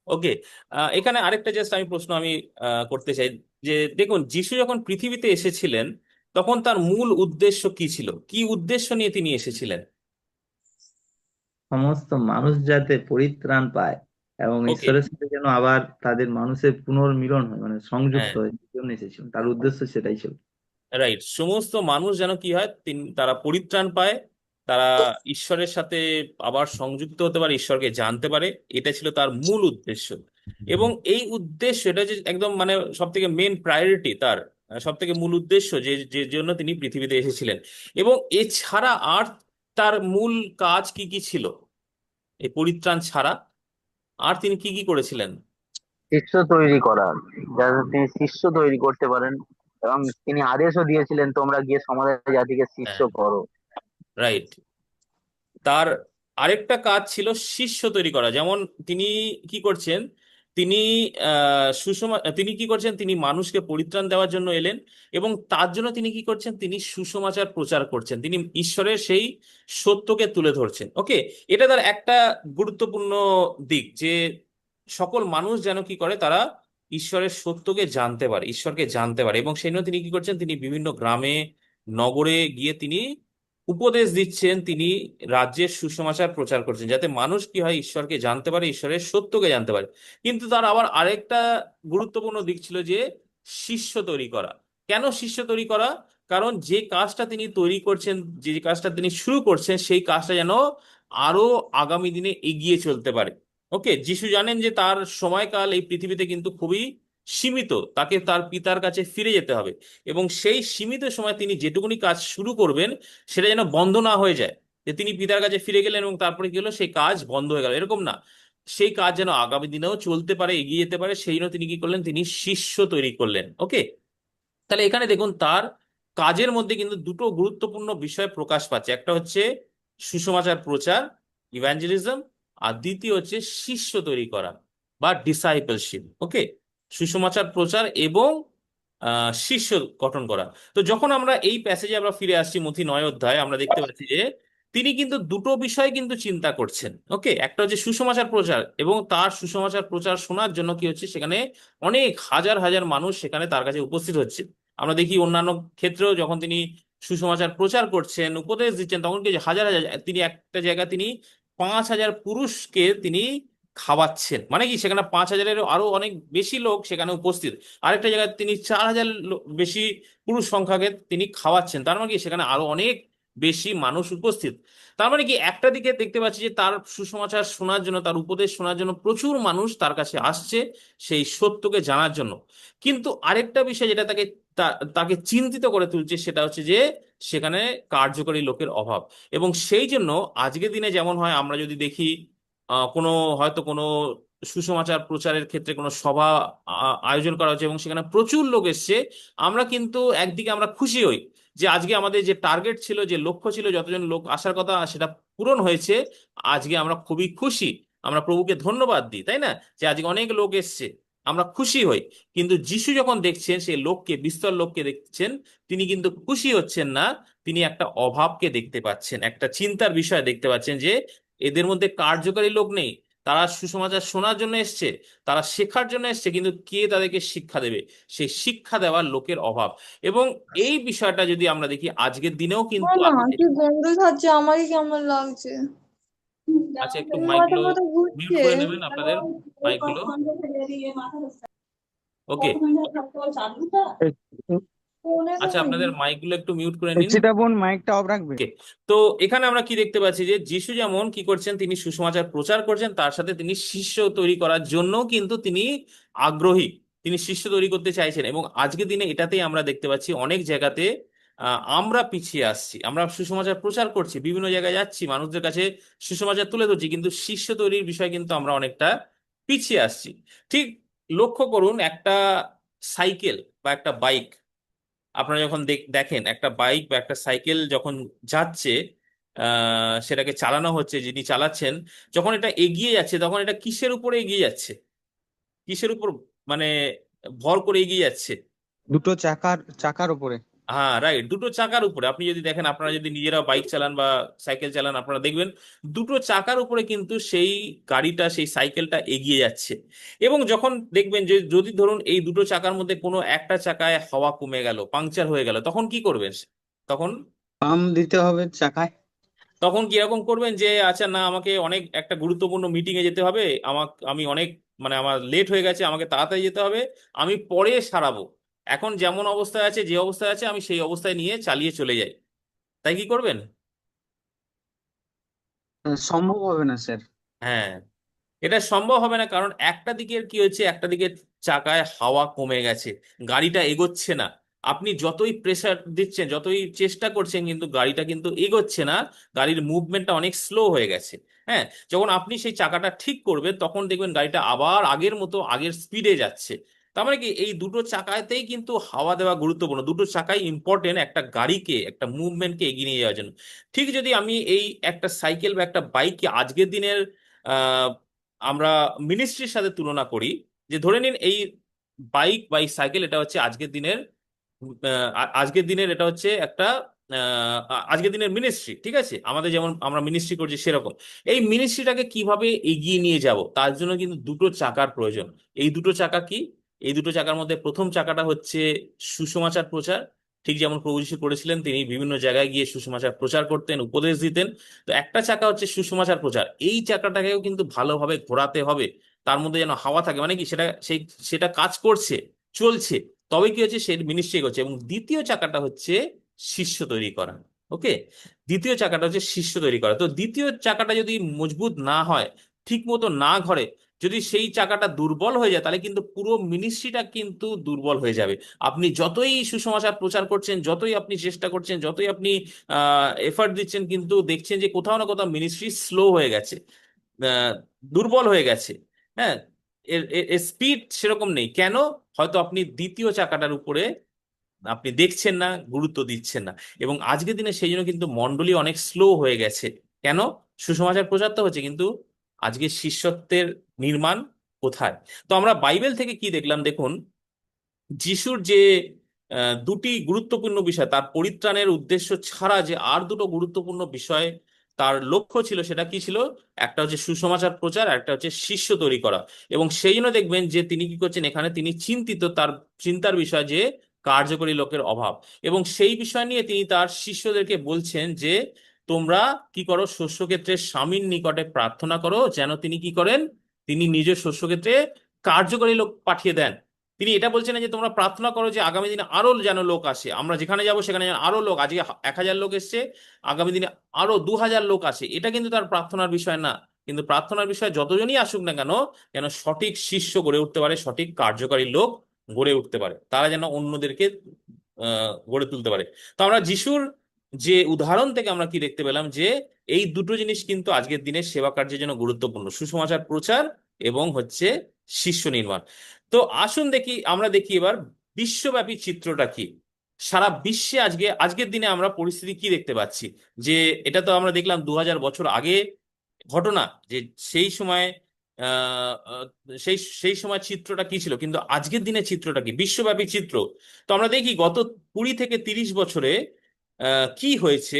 A: ওকে। এখানে আরেকটা জাস্ট আমি প্রশ্ন করতে চাই, যে দেখুন, যিশু যখন পৃথিবীতে এসেছিলেন, তখন তার মূল উদ্দেশ্য কি ছিল? কি উদ্দেশ্য নিয়ে তিনি এসেছিলেন?
G: সমস্ত মানুষ যাতে পরিত্রাণ পায় এবং
A: ওকে।
G: ঈশ্বরের সাথে যেন আবার তাদের মানুষের পুনর্মিলন হয়, মানে সংযুক্ত
A: হ্যাঁ,
G: হয়, সেই জন্য এসেছিলেন। তার উদ্দেশ্য সেটাই ছিল।
A: রাইট। সমস্ত মানুষ যেন কি হয়, তারা পরিত্রাণ পায়, তারা ঈশ্বরের সাথে আবার সংযুক্ত হতে পারে, ঈশ্বরকে জানতে পারে। এটা ছিল তার মূল উদ্দেশ্য। এবং এই উদ্দেশ্য, এটা যে একদম মানে সব থেকে মেন প্রায়োরিটি তার, সব থেকে মূল উদ্দেশ্য, যে যে জন্য তিনি পৃথিবীতে এসেছিলেন। এবং এছাড়া আর তার মূল কাজ কি কি ছিল? এই পরিত্রাণ ছাড়া আর তিনি কি কি করেছিলেন?
C: শিষ্য তৈরি করা, যাতে তিনি শিষ্য তৈরি করতে পারেন, এবং তিনি আদেশও দিয়েছিলেন, তোমরা গিয়ে সমস্ত জাতিকে শিষ্য
A: হ্যাঁ,
C: করো।
A: রাইট। তার আরেকটা কাজ ছিল শিষ্য তৈরি করা। যেমন তিনি কি করছেন? তিনি তিনি কি করছেন? তিনি মানুষকে পরিত্রাণ দেওয়ার জন্য এলেন, এবং তার জন্য তিনি কি করছেন? তিনি সুসমাচার প্রচার করছেন, তিনি ঈশ্বরের সেই সত্যকে তুলে ধরছেন। ওকে। এটা তার একটা গুরুত্বপূর্ণ দিক, যে সকল মানুষ যেন কি করে, তারা ঈশ্বরের সত্যকে জানতে পারে, ঈশ্বরকে জানতে পারে। এবং সেই জন্য তিনি কি করছেন? তিনি বিভিন্ন গ্রামে, নগরে গিয়ে তিনি উপদেশ দিচ্ছেন, তিনি রাজ্যের সুসমাচার প্রচার করছেন, যাতে মানুষ কি হয়, ঈশ্বরকে জানতে পারে, ঈশ্বরের সত্যকে জানতে পারে। কিন্তু তার আবার আরেকটা গুরুত্বপূর্ণ দিক ছিল, যে শিষ্য তৈরি করা। কেন শিষ্য তৈরি করা? কারণ যে কাজটা তিনি তৈরি করছেন, যে কাজটা তিনি শুরু করছেন, সেই কাজটা যেন আরো আগামী দিনে এগিয়ে চলতে পারে। ওকে। যিশু জানেন যে তার সময়কাল এই পৃথিবীতে কিন্তু খুবই সীমিত, তাকে তার পিতার কাছে ফিরে যেতে হবে। এবং সেই সীমিত সময় তিনি যেটুকুনি কাজ শুরু করবেন, সেটা যেন বন্ধ না হয়ে যায়, যে তিনি পিতার কাছে ফিরে গেলেন এবং তারপরে কি হলো, সেই কাজ বন্ধ হয়ে গেল, এরকম না। সেই কাজ যেন আগামী দিনেও চলতে পারে, এগিয়ে যেতে পারে, সেই জন্য তিনি কি করলেন? তিনি শিষ্য তৈরি করলেন। ওকে। তাহলে এখানে দেখুন, তার কাজের মধ্যে কিন্তু দুটো গুরুত্বপূর্ণ বিষয় প্রকাশ পাচ্ছে। একটা হচ্ছে সুসমাচার প্রচার, ইভাঞ্জেলিজম, আর দ্বিতীয় হচ্ছে শিষ্য তৈরি করা বা ডিসাইপলশিপ। ওকে। সুসমাচার প্রচার এবং শিষ্য গঠন করা। তো যখন আমরা এই প্যাসেজে আমরা ফিরে আসছি, মথি 9 অধ্যায়, আমরা দেখতে পাচ্ছি যে তিনি কিন্তু দুটো বিষয় কিন্তু চিন্তা করছেন। ওকে। একটা হচ্ছে সুসমাচার প্রচার, এবং তার সুসমাচার প্রচার শোনার জন্য কি হচ্ছে, সেখানে অনেক হাজার হাজার মানুষ সেখানে তার কাছে উপস্থিত হচ্ছে। আমরা দেখি অন্যান্য ক্ষেত্রেও যখন তিনি সুসমাচার প্রচার করছেন, উপদেশ দিচ্ছেন, তখন কি হাজার হাজার, তিনি একটা জায়গায় তিনি 5,000 পুরুষকে তিনি খাওয়াচ্ছেন। মানে কি, সেখানে 5,000-এর আরো অনেক বেশি লোক সেখানে উপস্থিত। আরেকটা জায়গায় তিনি 4,000 বেশি পুরুষ সংখ্যাকে তিনি খাওয়াচ্ছেন। তার মানে কি, সেখানে আরো অনেক বেশি মানুষ উপস্থিত। তার মানে কি, একটা দিকে দেখতে পাচ্ছি যে তার সুসমাচার শোনার জন্য, তার উপদেশ শোনার জন্য প্রচুর মানুষ তার কাছে আসছে, সেই সত্যকে জানার জন্য। কিন্তু আরেকটা বিষয় যেটা তাকে চিন্তিত করে তুলছে, সেটা হচ্ছে যে সেখানে কার্যকরী লোকের অভাব। এবং সেই জন্য আজকের দিনে যেমন হয়, আমরা যদি দেখি কোনো, হয়তো কোনো সুসমাচার প্রচারের ক্ষেত্রে কোনো সভা আয়োজন করা হচ্ছে এবং সেখানে প্রচুর লোক এসছে, আমরা কিন্তু একদিকে আমরা খুশি হই, যে আজকে আমাদের যে টার্গেট ছিল, যে লক্ষ্য ছিল, যতজন লোক আসার কথা, সেটা পূরণ হয়েছে। আজকে আমরা খুবই খুশি, আমরা প্রভুকে ধন্যবাদ দিই, তাই না? যে আজকে অনেক লোক এসছে, আমরা খুশি হই। কিন্তু যিশু যখন দেখছেন সেই লোককে, বিস্তর লোককে দেখছেন, তিনি কিন্তু খুশি হচ্ছেন না। তিনি একটা অভাবকে দেখতে পাচ্ছেন, একটা চিন্তার বিষয় দেখতে পাচ্ছেন, যে এদের মধ্যে কার্যকারী লোক নেই। তারা সুসমাচার শোনার জন্য এসছে, তারা শেখার জন্য এসছে, কিন্তু কে তাদেরকে শিক্ষা দেবে? সেই শিক্ষা দেওয়ার লোকের অভাব। এবং এই বিষয়টা যদি আমরা দেখি আজকের দিনেও কিন্তু
D: না
A: আছে।
D: কি গন্ধ খাচ্ছে, আমাকে কেমন লাগছে,
A: আচ্ছা, একটু
D: মাথা
A: মাইকগুলো
D: মাথা
A: মিউট
D: ঘুরছে।
A: করে নেবেন আপনাদের মাইকগুলো। ওকে। আচ্ছা, আপনাদের মাইকগুলো একটু মিউট করে নিন।
F: রচিতা বোন মাইকটা অফ রাখবে।
A: ওকে। তো এখানে আমরা কি দেখতে পাচ্ছি যে যিশু যেমন কি করছেন, তিনি সুসমাচার প্রচার করছেন, তার সাথে তিনি শিষ্য তৈরি করার জন্য কিন্তু তিনি আগ্রহী, তিনি শিষ্য তৈরি করতে চাইছেন। এবং আজকের দিনে এটাতেই আমরা দেখতে পাচ্ছি অনেক জায়গাতে আমরা পিছিয়ে আসছি। আমরা সুসমাচার প্রচার করছি, বিভিন্ন জায়গায় যাচ্ছি, মানুষদের কাছে সুসমাচার তুলে ধরছি, কিন্তু শিষ্য তৈরির বিষয়ে কিন্তু আমরা অনেকটা পিছিয়ে আসছি। ঠিক লক্ষ্য করুন, একটা সাইকেল বা একটা বাইক, আপনারা যখন দেখেন একটা বাইক বা একটা সাইকেল যখন যাচ্ছে, সেটাকে চালানো হচ্ছে, যিনি চালাচ্ছেন যখন এটা এগিয়ে যাচ্ছে, তখন এটা কিসের উপরে এগিয়ে যাচ্ছে? কিসের উপর মানে ভর করে এগিয়ে যাচ্ছে?
F: দুটো চাকার উপরে।
A: হ্যাঁ, রাইট, দুটো চাকার উপরে। আপনি যদি দেখেন, আপনারা যদি নিজেরা বাইক চালান বা সাইকেল চালান, আপনারা দেখবেন দুটো চাকার উপরে কিন্তু সেই গাড়িটা, সেই সাইকেলটা এগিয়ে যাচ্ছে। এবং যখন দেখবেন যে যদি ধরুন এই দুটো চাকার মধ্যে কোনো একটা চাকায় হাওয়া কমে গেল, পাংচার হয়ে গেল, তখন কি করবেন? তখন
F: পাম্প দিতে হবে চাকায়।
A: তখন কিরকম করবেন যে আচ্ছা না, আমাকে অনেক একটা গুরুত্বপূর্ণ মিটিং এ যেতে হবে, আমি অনেক আমার লেট হয়ে গেছে, আমাকে তাড়াতাড়ি যেতে হবে, আমি পরে সারাবো, এখন যেমন অবস্থায় আছে, যে অবস্থায় আছে আমি সেই অবস্থায় নিয়ে চালিয়ে চলে যাই। তাই কি করবেন?
F: সম্ভব হবে না স্যার।
A: হ্যাঁ, এটা সম্ভব হবে না, কারণ একটা দিকের কি হচ্ছে, একটা দিকের চাকায় হাওয়া কমে গেছে, গাড়িটা এগোচ্ছে না। আপনি যতই প্রেসার দিচ্ছেন, যতই চেষ্টা করছেন, কিন্তু গাড়িটা কিন্তু এগোচ্ছে না, গাড়ির মুভমেন্টটা অনেক স্লো হয়ে গেছে। হ্যাঁ, যখন আপনি সেই চাকাটা ঠিক করবেন, তখন দেখবেন গাড়িটা আবার আগের মতো আগের স্পিডে যাচ্ছে। তার মানে কি, এই দুটো চাকাতেই কিন্তু হাওয়া দেওয়া গুরুত্বপূর্ণ, দুটো চাকাই ইম্পর্টেন্ট একটা গাড়িকে, একটা মুভমেন্টকে এগিয়ে নিয়ে যাওয়ার জন্য। ঠিক যদি আমি এই একটা সাইকেল বা একটা বাইককে আজকের দিনের আমরা মিনিস্ট্রির সাথে তুলনা করি, যে ধরে নিন এই বাইক বা এই সাইকেল, এটা হচ্ছে আজকের দিনের আজকের দিনের এটা হচ্ছে একটা আজকের দিনের মিনিস্ট্রি, ঠিক আছে? আমাদের যেমন আমরা মিনিস্ট্রি করছি সেরকম এই মিনিস্ট্রিটাকে কিভাবে এগিয়ে নিয়ে যাব, তার জন্য কিন্তু দুটো চাকার প্রয়োজন। এই দুটো চাকা কি? এই দুটো চাকার মধ্যে প্রথম চাকাটা হচ্ছে সুসমাচার প্রচার। ঠিক যেমন প্রভু যীশু করেছিলেন, তিনি বিভিন্ন জায়গায় গিয়ে সুসমাচার প্রচার করতেন, উপদেশ দিতেন। তো একটা চাকা হচ্ছে সুসমাচার প্রচার, এই চাকাটাকেও কিন্তু ভালোভাবে ঘোরাতে হবে, তার মধ্যে যেন হাওয়া থাকে, মানে কি সেটা কাজ করছে, চলছে, তবে কি হচ্ছে, সে মিনিস্ট্রি করছে। এবং দ্বিতীয় চাকাটা হচ্ছে শিষ্য তৈরি করা। ওকে, দ্বিতীয় চাকাটা হচ্ছে শিষ্য তৈরি করা। তো দ্বিতীয় চাকাটা যদি মজবুত না হয়, ঠিক মতো না ঘরে, যদি সেই চাকাটা দুর্বল হয়ে যায়, তাহলে কিন্তু পুরো মিনিস্ট্রিটা কিন্তু দুর্বল হয়ে যাবে। আপনি যতই সুসমাচার প্রচার করছেন, যতই আপনি চেষ্টা করছেন, যতই আপনি এফার্ট দিচ্ছেন, কিন্তু দেখছেন যে কোথাও না কোথাও মিনিস্ট্রি স্লো হয়ে গেছে, আহ, দুর্বল হয়ে গেছে। হ্যাঁ, এর স্পিড সেরকম নেই। কেন? হয়তো আপনি দ্বিতীয় চাকাটার উপরে আপনি দেখছেন না, গুরুত্ব দিচ্ছেন না। এবং আজকের দিনে সেই জন্য কিন্তু মন্ডলী অনেক স্লো হয়ে গেছে। কেন? সুসমাচার প্রচার তো হচ্ছে, কিন্তু আজকে শিষ্যত্বের নির্মাণ কোথায়? তো আমরা বাইবেল থেকে কি দেখলাম দেখুন, যিশুর যে দুটি গুরুত্বপূর্ণ বিষয়, তার পরিত্রাণের উদ্দেশ্য ছাড়া যে আর দুটো গুরুত্বপূর্ণ বিষয় তার লক্ষ্য ছিল, সেটা কি ছিল? একটা হচ্ছে সুসমাচার প্রচার, আর একটা হচ্ছে শিষ্য তৈরি করা। এবং সেই জন্য দেখবেন যে তিনি কি করছেন, এখানে তিনি চিন্তিত, তার চিন্তার বিষয় যে কার্যকরী লোকের অভাব। এবং সেই বিষয় নিয়ে তিনি তার শিষ্যদেরকে বলছেন যে তোমরা কি করো, শস্যক্ষেত্রে স্বামীর নিকটে প্রার্থনা করো, যেন তিনি কি করেন, তিনি নিজের শস্যক্ষেত্রে কার্যকরী লোক পাঠিয়ে দেন। তিনি এটা বলছেন না যে তোমরা প্রার্থনা করো যে আগামী দিনে আরো যেন লোক আসে, আমরা যেখানে যাব সেখানে যেন আরো লোক, আজকে 1,000 লোক এসছে, আগামী দিনে আরো 2,000 লোক আসে, এটা কিন্তু তার প্রার্থনার বিষয় না। কিন্তু প্রার্থনার বিষয় যতজনই আসুক না কেন, যেন সঠিক শিষ্য গড়ে উঠতে পারে, সঠিক কার্যকারী লোক গড়ে উঠতে পারে, তারা যেন অন্যদেরকে গড়ে তুলতে পারে। তো আমরা যিশুর যে উদাহরণ থেকে আমরা কি দেখতে পেলাম, যে এই দুটো জিনিস কিন্তু আজকের দিনের সেবা কার্যের জন্য গুরুত্বপূর্ণ, সুসমাচার প্রচার এবং হচ্ছে শিষ্য নির্মাণ। তো আসুন আমরা দেখি এবার বিশ্বব্যাপী চিত্রটা কি। সারা বিশ্বে আজকের দিনে আমরা পরিস্থিতি কি দেখতে পাচ্ছি, যে এটা তো আমরা দেখলাম 2000 বছর আগে ঘটনা, যে সেই সময় আহ আহ, সেই সেই সময় চিত্রটা কি ছিল, কিন্তু আজকের দিনে চিত্রটা কি, বিশ্বব্যাপী চিত্র। তো আমরা দেখি গত 20 থেকে 30 বছরে কি হয়েছে।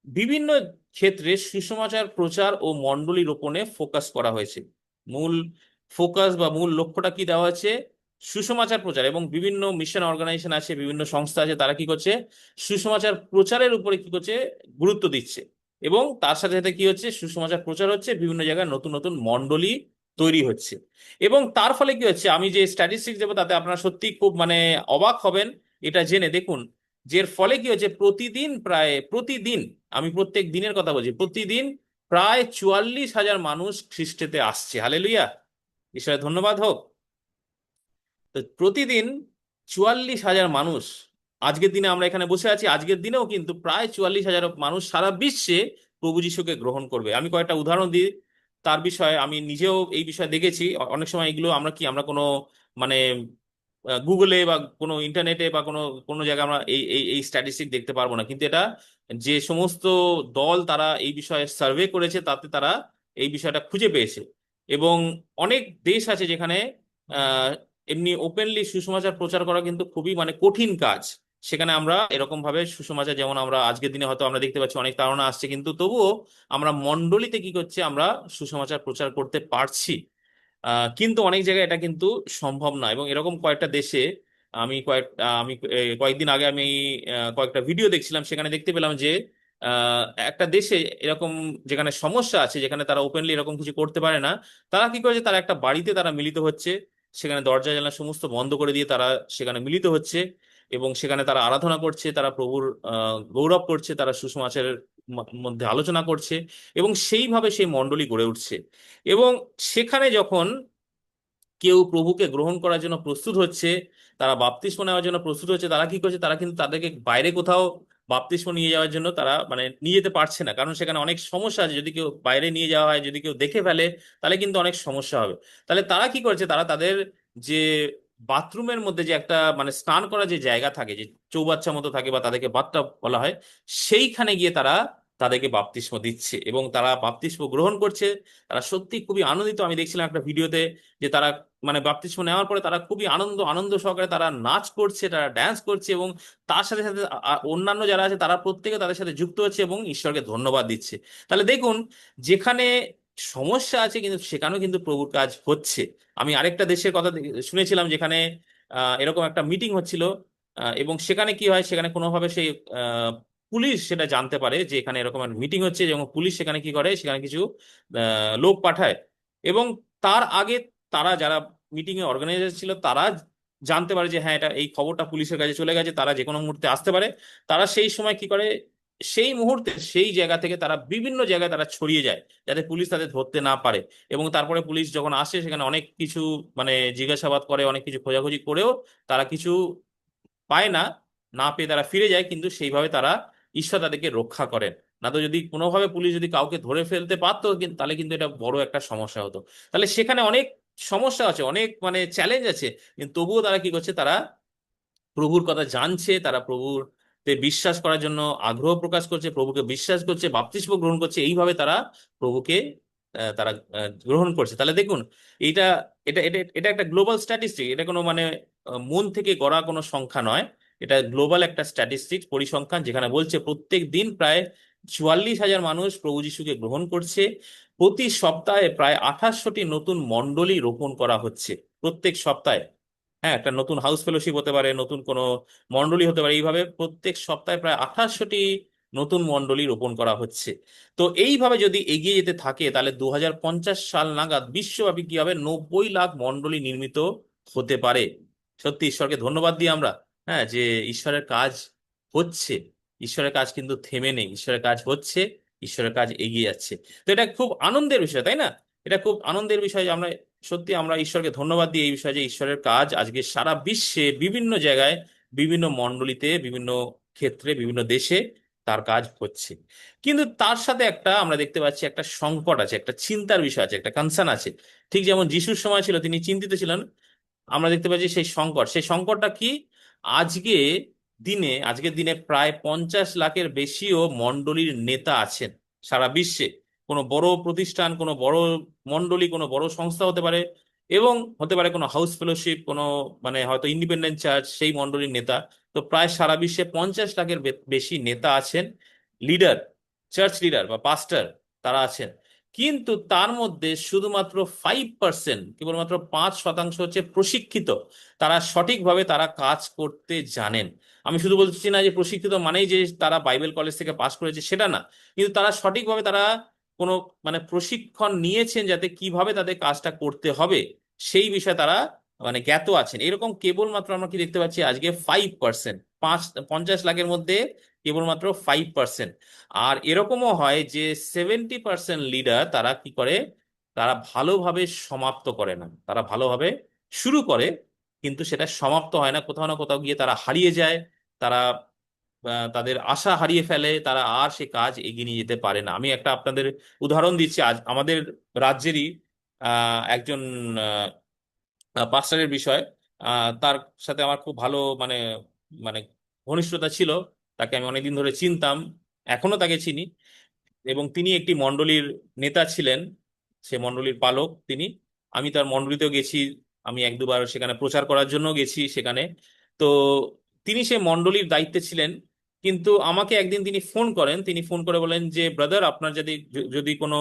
A: বিভিন্ন ক্ষেত্রে সুসমাচার প্রচার ও মণ্ডলী রোপণে ফোকাস করা হয়েছে। মূল ফোকাস বা মূল লক্ষ্যটা কি দেওয়া হয়েছে? সুসমাচার প্রচার। এবং বিভিন্ন মিশন অর্গানাইজেশন আছে, বিভিন্ন সংস্থা আছে, তারা কি করছে? সুসমাচার প্রচারের উপরে কি করছে? গুরুত্ব দিচ্ছে। এবং তার সাথে সাথে কি হচ্ছে? সুসমাচার প্রচার হচ্ছে, বিভিন্ন জায়গায় নতুন নতুন মণ্ডলী তৈরি হচ্ছে। এবং তার ফলে কি হচ্ছে, আমি যে স্ট্যাটিস্টিক্স দেবো তাতে আপনারা সত্যি খুব মানে অবাক হবেন এটা জেনে। দেখুন, যে এর ফলে কি হচ্ছে, প্রতিদিন, আমি প্রত্যেক দিনের কথা বলছি, প্রতিদিন প্রায় 44,000 মানুষ খ্রিস্টেতে আসছে। হালেলুয়া, ঈশ্বরের ধন্যবাদ হোক। তো প্রতিদিন 44,000 মানুষ, আজকের দিনে আমরা এখানে বসে আছি, আজকের দিনেও কিন্তু প্রায় 44,000 মানুষ সারা বিশ্বে প্রভু যিশুকে গ্রহণ করবে। আমি কয়েকটা উদাহরণ দিই তার বিষয়ে, আমি নিজেও এই বিষয়ে দেখেছি। অনেক সময় এগুলো আমরা কোনো মানে গুগলে বা কোনো ইন্টারনেটে বা কোনো কোনো জায়গায় আমরা এই এই এই স্ট্যাটিস্টিক দেখতে পারবো না, কিন্তু এটা যে সমস্ত দল তারা এই বিষয়ে সার্ভে করেছে তাতে তারা এই বিষয়টা খুঁজে পেয়েছে। এবং অনেক দেশ আছে যেখানে আহ এমনি ওপেনলি সুসমাচার প্রচার করা কিন্তু খুবই মানে কঠিন কাজ। সেখানে আমরা এরকম ভাবে সুসমাচার, যেমন আমরা আজকের দিনে হয়তো আমরা দেখতে পাচ্ছি অনেক তাড়না আসছে, কিন্তু তবুও আমরা মণ্ডলীতে কি করছি, আমরা সুসমাচার প্রচার করতে পারছি। কিন্তু অনেক জায়গায় এটা কিন্তু সম্ভব না। এবং এরকম কয়েকটা দেশে আমি কয়েকদিন আগে আমি কয়েকটা ভিডিও দেখছিলাম, সেখানে দেখতে পেলাম যে আহ, একটা দেশে এরকম যেখানে সমস্যা আছে, যেখানে তারা ওপেনলি এরকম কিছু করতে পারে না, তারা কি করেছে, তারা একটা বাড়িতে তারা মিলিত হচ্ছে, সেখানে দরজা জানলা সমস্ত বন্ধ করে দিয়ে তারা সেখানে মিলিত হচ্ছে, এবং সেখানে তারা আরাধনা করছে, তারা প্রভুর গৌরব করছে, তারা সুসমাচারের মধ্যে আলোচনা করছে, এবং সেইভাবে সেই মণ্ডলী গড়ে উঠছে। এবং সেখানে যখন কেউ প্রভুকে গ্রহণ করার জন্য প্রস্তুত হচ্ছে, তারা বাপ্তিস্ম নেওয়ার জন্য প্রস্তুত হচ্ছে, তারা কি করছে, তারা কিন্তু তাদেরকে বাইরে কোথাও বাপ্তিস্ম নিয়ে যাওয়ার জন্য তারা মানে নিয়ে যেতে পারছে না, কারণ সেখানে অনেক সমস্যা আছে। যদি কেউ বাইরে নিয়ে যাওয়া হয়, যদি কেউ দেখে ফেলে, তাহলে কিন্তু অনেক সমস্যা হবে। তাহলে তারা কি করেছে, তারা তাদের যে বাথরুমের মধ্যে যে একটা মানে স্নান করার যে জায়গা থাকে, যে চৌবাচ্চা মতো থাকে বা তাদেরকে বাথটাব বলা হয়, সেইখানে গিয়ে তারা তাদেরকে বাপ্তিস্ম দিচ্ছে এবং তারা বাপ্তিস্ম গ্রহণ করছে। তারা সত্যি খুবই আনন্দিত। আমি দেখছিলাম একটা ভিডিওতে যে তারা মানে বাপ্তিস্ম নেওয়ার পরে তারা খুবই আনন্দ সহকারে তারা নাচ করছে, তারা ড্যান্স করছে, এবং তার সাথে সাথে অন্যান্য যারা আছে তারা প্রত্যেকে তাদের সাথে যুক্ত হচ্ছে এবং ঈশ্বরকে ধন্যবাদ দিচ্ছে। তাহলে দেখুন, যেখানে সমস্যা আছে কিন্তু সেখানেও কিন্তু প্রভুর কাজ হচ্ছে। আমি আরেকটা দেশের কথা শুনেছিলাম, যেখানে এরকম একটা মিটিং হচ্ছিল, এবং সেখানে কি হয়, সেখানে কোনোভাবে সেই আহ, পুলিশ সেটা জানতে পারে যে এখানে এরকম মিটিং হচ্ছে, এবং পুলিশ সেখানে কি করে, সেখানে কিছু লোক পাঠায়। এবং তার আগে তারা যারা মিটিং এ অর্গানাইজার ছিল, তারা জানতে পারে যে হ্যাঁ, এটা এই খবরটা পুলিশের কাছে চলে গেছে, তারা যে কোনো মুহূর্তে আসতে পারে। তারা সেই সময় কি করে, সেই মুহূর্তে সেই জায়গা থেকে তারা বিভিন্ন জায়গায় তারা ছড়িয়ে যায়, যাতে পুলিশ তাদের ধরতে না পারে। এবং তারপরে পুলিশ যখন আসে, সেখানে অনেক কিছু মানে জিজ্ঞাসাবাদ করে, অনেক কিছু খোঁজাখুঁজি করেও তারা কিছু পায় না। না পেয়ে তারা ফিরে যায়, কিন্তু সেইভাবে তারা ঈশ্বর তাদেরকে রক্ষা করেন। না তো যদি কোনোভাবে পুলিশ যদি কাউকে ধরে ফেলতে পারতো, তাহলে কিন্তু এটা বড় একটা সমস্যা হতো। তাহলে সেখানে অনেক সমস্যা আছে, অনেক মানে চ্যালেঞ্জ আছে, কিন্তু তবুও তারা কি করছে, তারা প্রভুর কথা জানছে, তারা প্রভুর তে বিশ্বাস করার জন্য আগ্রহ প্রকাশ করছে, প্রভুকে বিশ্বাস করছে, বাপ্তিস্ম গ্রহণ করছে, এইভাবে তারা প্রভুকে তারা গ্রহণ করছে। তাহলে দেখুন, এইটা এটা এটা এটা একটা গ্লোবাল স্ট্যাটিস্টিক, এটা কোনো মানে মন থেকে গড়া কোনো সংখ্যা নয়। এটা গ্লোবাল একটা স্ট্যাটিস্টিক্স পরিসংখ্যান, যেখানে বলছে প্রত্যেক দিন প্রায় 44,000 মানুষ প্রভু যিশুকে গ্রহণ করছে। প্রতি সপ্তাহে প্রায় 28টি নতুন মণ্ডলী রোপণ করা হচ্ছে, প্রত্যেক সপ্তাহে। হ্যাঁ, একটা নতুন হাউস ফেলোশিপ হতে পারে, নতুন কোনো মণ্ডলী হতে পারে, এইভাবে প্রত্যেক সপ্তাহে প্রায় 28টি নতুন মণ্ডলী রোপণ করা হচ্ছে। তো এইভাবে যদি এগিয়ে যেতে থাকে, তাহলে 2050 সাল নাগাদ বিশ্বব্যাপী কি হবে, 90 লাখ মণ্ডলী নির্মিত হতে পারে। সত্যি ঈশ্বরকে ধন্যবাদ দিই আমরা, হ্যাঁ, যে ঈশ্বরের কাজ হচ্ছে। ঈশ্বরের কাজ কিন্তু থেমে নেই, ঈশ্বরের কাজ হচ্ছে, ঈশ্বরের কাজ এগিয়ে যাচ্ছে। তো এটা খুব আনন্দের বিষয়, তাই না? এটা খুব আনন্দের বিষয় যে আমরা সত্যি আমরা ঈশ্বরকে ধন্যবাদ দিই এই বিষয়ে, যে ঈশ্বরের কাজ আজকে সারা বিশ্বে বিভিন্ন জায়গায়, বিভিন্ন মণ্ডলীতে, বিভিন্ন ক্ষেত্রে, বিভিন্ন দেশে তার কাজ হচ্ছে। কিন্তু তার সাথে একটা আমরা দেখতে পাচ্ছি একটা সংকট আছে, একটা চিন্তার বিষয় আছে, একটা কনসার্ন আছে। ঠিক যেমন যিশুর সময় ছিল, তিনি চিন্তিত ছিলেন, আমরা দেখতে পাচ্ছি সেই সংকটটা কি? আজকে আজকের দিনে প্রায় 50 লাখের বেশিও মণ্ডলীর নেতা আছেন সারা বিশ্বে। কোনো বড় প্রতিষ্ঠান, কোনো বড় মণ্ডলী, কোনো বড় সংস্থা হতে পারে, এবং হতে পারে কোনো হাউস ফেলোশিপ, কোনো মানে হয়তো ইন্ডিপেন্ডেন্ট চার্চ, সেই মণ্ডলীর নেতা। তো প্রায় সারা বিশ্বে 50 লাখের বেশি নেতা আছেন, লিডার, চার্চ লিডার বা পাস্টার তারা আছেন, কিন্তু তার মধ্যে শুধুমাত্র 5%, কেবলমাত্র 5% হচ্ছে প্রশিক্ষিত, তারা সঠিকভাবে তারা কাজ করতে জানেন। আমি শুধু বলছি না যে প্রশিক্ষিত মানেই যে তারা বাইবেল কলেজ থেকে পাশ করেছে, সেটা না, কিন্তু তারা সঠিকভাবে তারা কোনো মানে প্রশিক্ষণ নিয়েছেন যাতে কিভাবে তাদের কাজটা করতে হবে সেই বিষয়ে তারা মানে জ্ঞাত আছেন। এরকম কেবলমাত্র আমরা কি দেখতে পাচ্ছি আজকে 5%, 50 লাখের মধ্যে কেবলমাত্র 5%। আর এরকমও হয় যে 70% লিডার তারা কি করে, তারা ভালোভাবে সমাপ্ত করে না, তারা ভালোভাবে শুরু করে কিন্তু সেটা সমাপ্ত হয় না, কোথাও না কোথাও গিয়ে তারা হারিয়ে যায়, তারা তাদের আশা হারিয়ে ফেলে, তারা আর সে কাজ এগিয়ে নিয়ে যেতে পারে না। আমি একটা আপনাদের উদাহরণ দিচ্ছি। আজ আমাদের রাজ্যেরই একজন পাস্টারের বিষয়, তার সাথে আমার খুব ভালো মানে মানে ঘনিষ্ঠতা ছিল, তাকে আমি অনেকদিন ধরে চিনতাম, এখনো তাকে চিনি, এবং তিনি একটি মণ্ডলীর নেতা ছিলেন, সে মণ্ডলীর পালক তিনি। আমি তার মণ্ডলীতেও গেছি, আমি এক দুবার সেখানে প্রচার করার জন্য গেছি সেখানে। তো তিনি সে মণ্ডলীর দায়িত্বে ছিলেন, কিন্তু আমাকে একদিন তিনি ফোন করেন, তিনি ফোন করে বলেন যে ব্রাদার, আপনার যদি যদি কোনো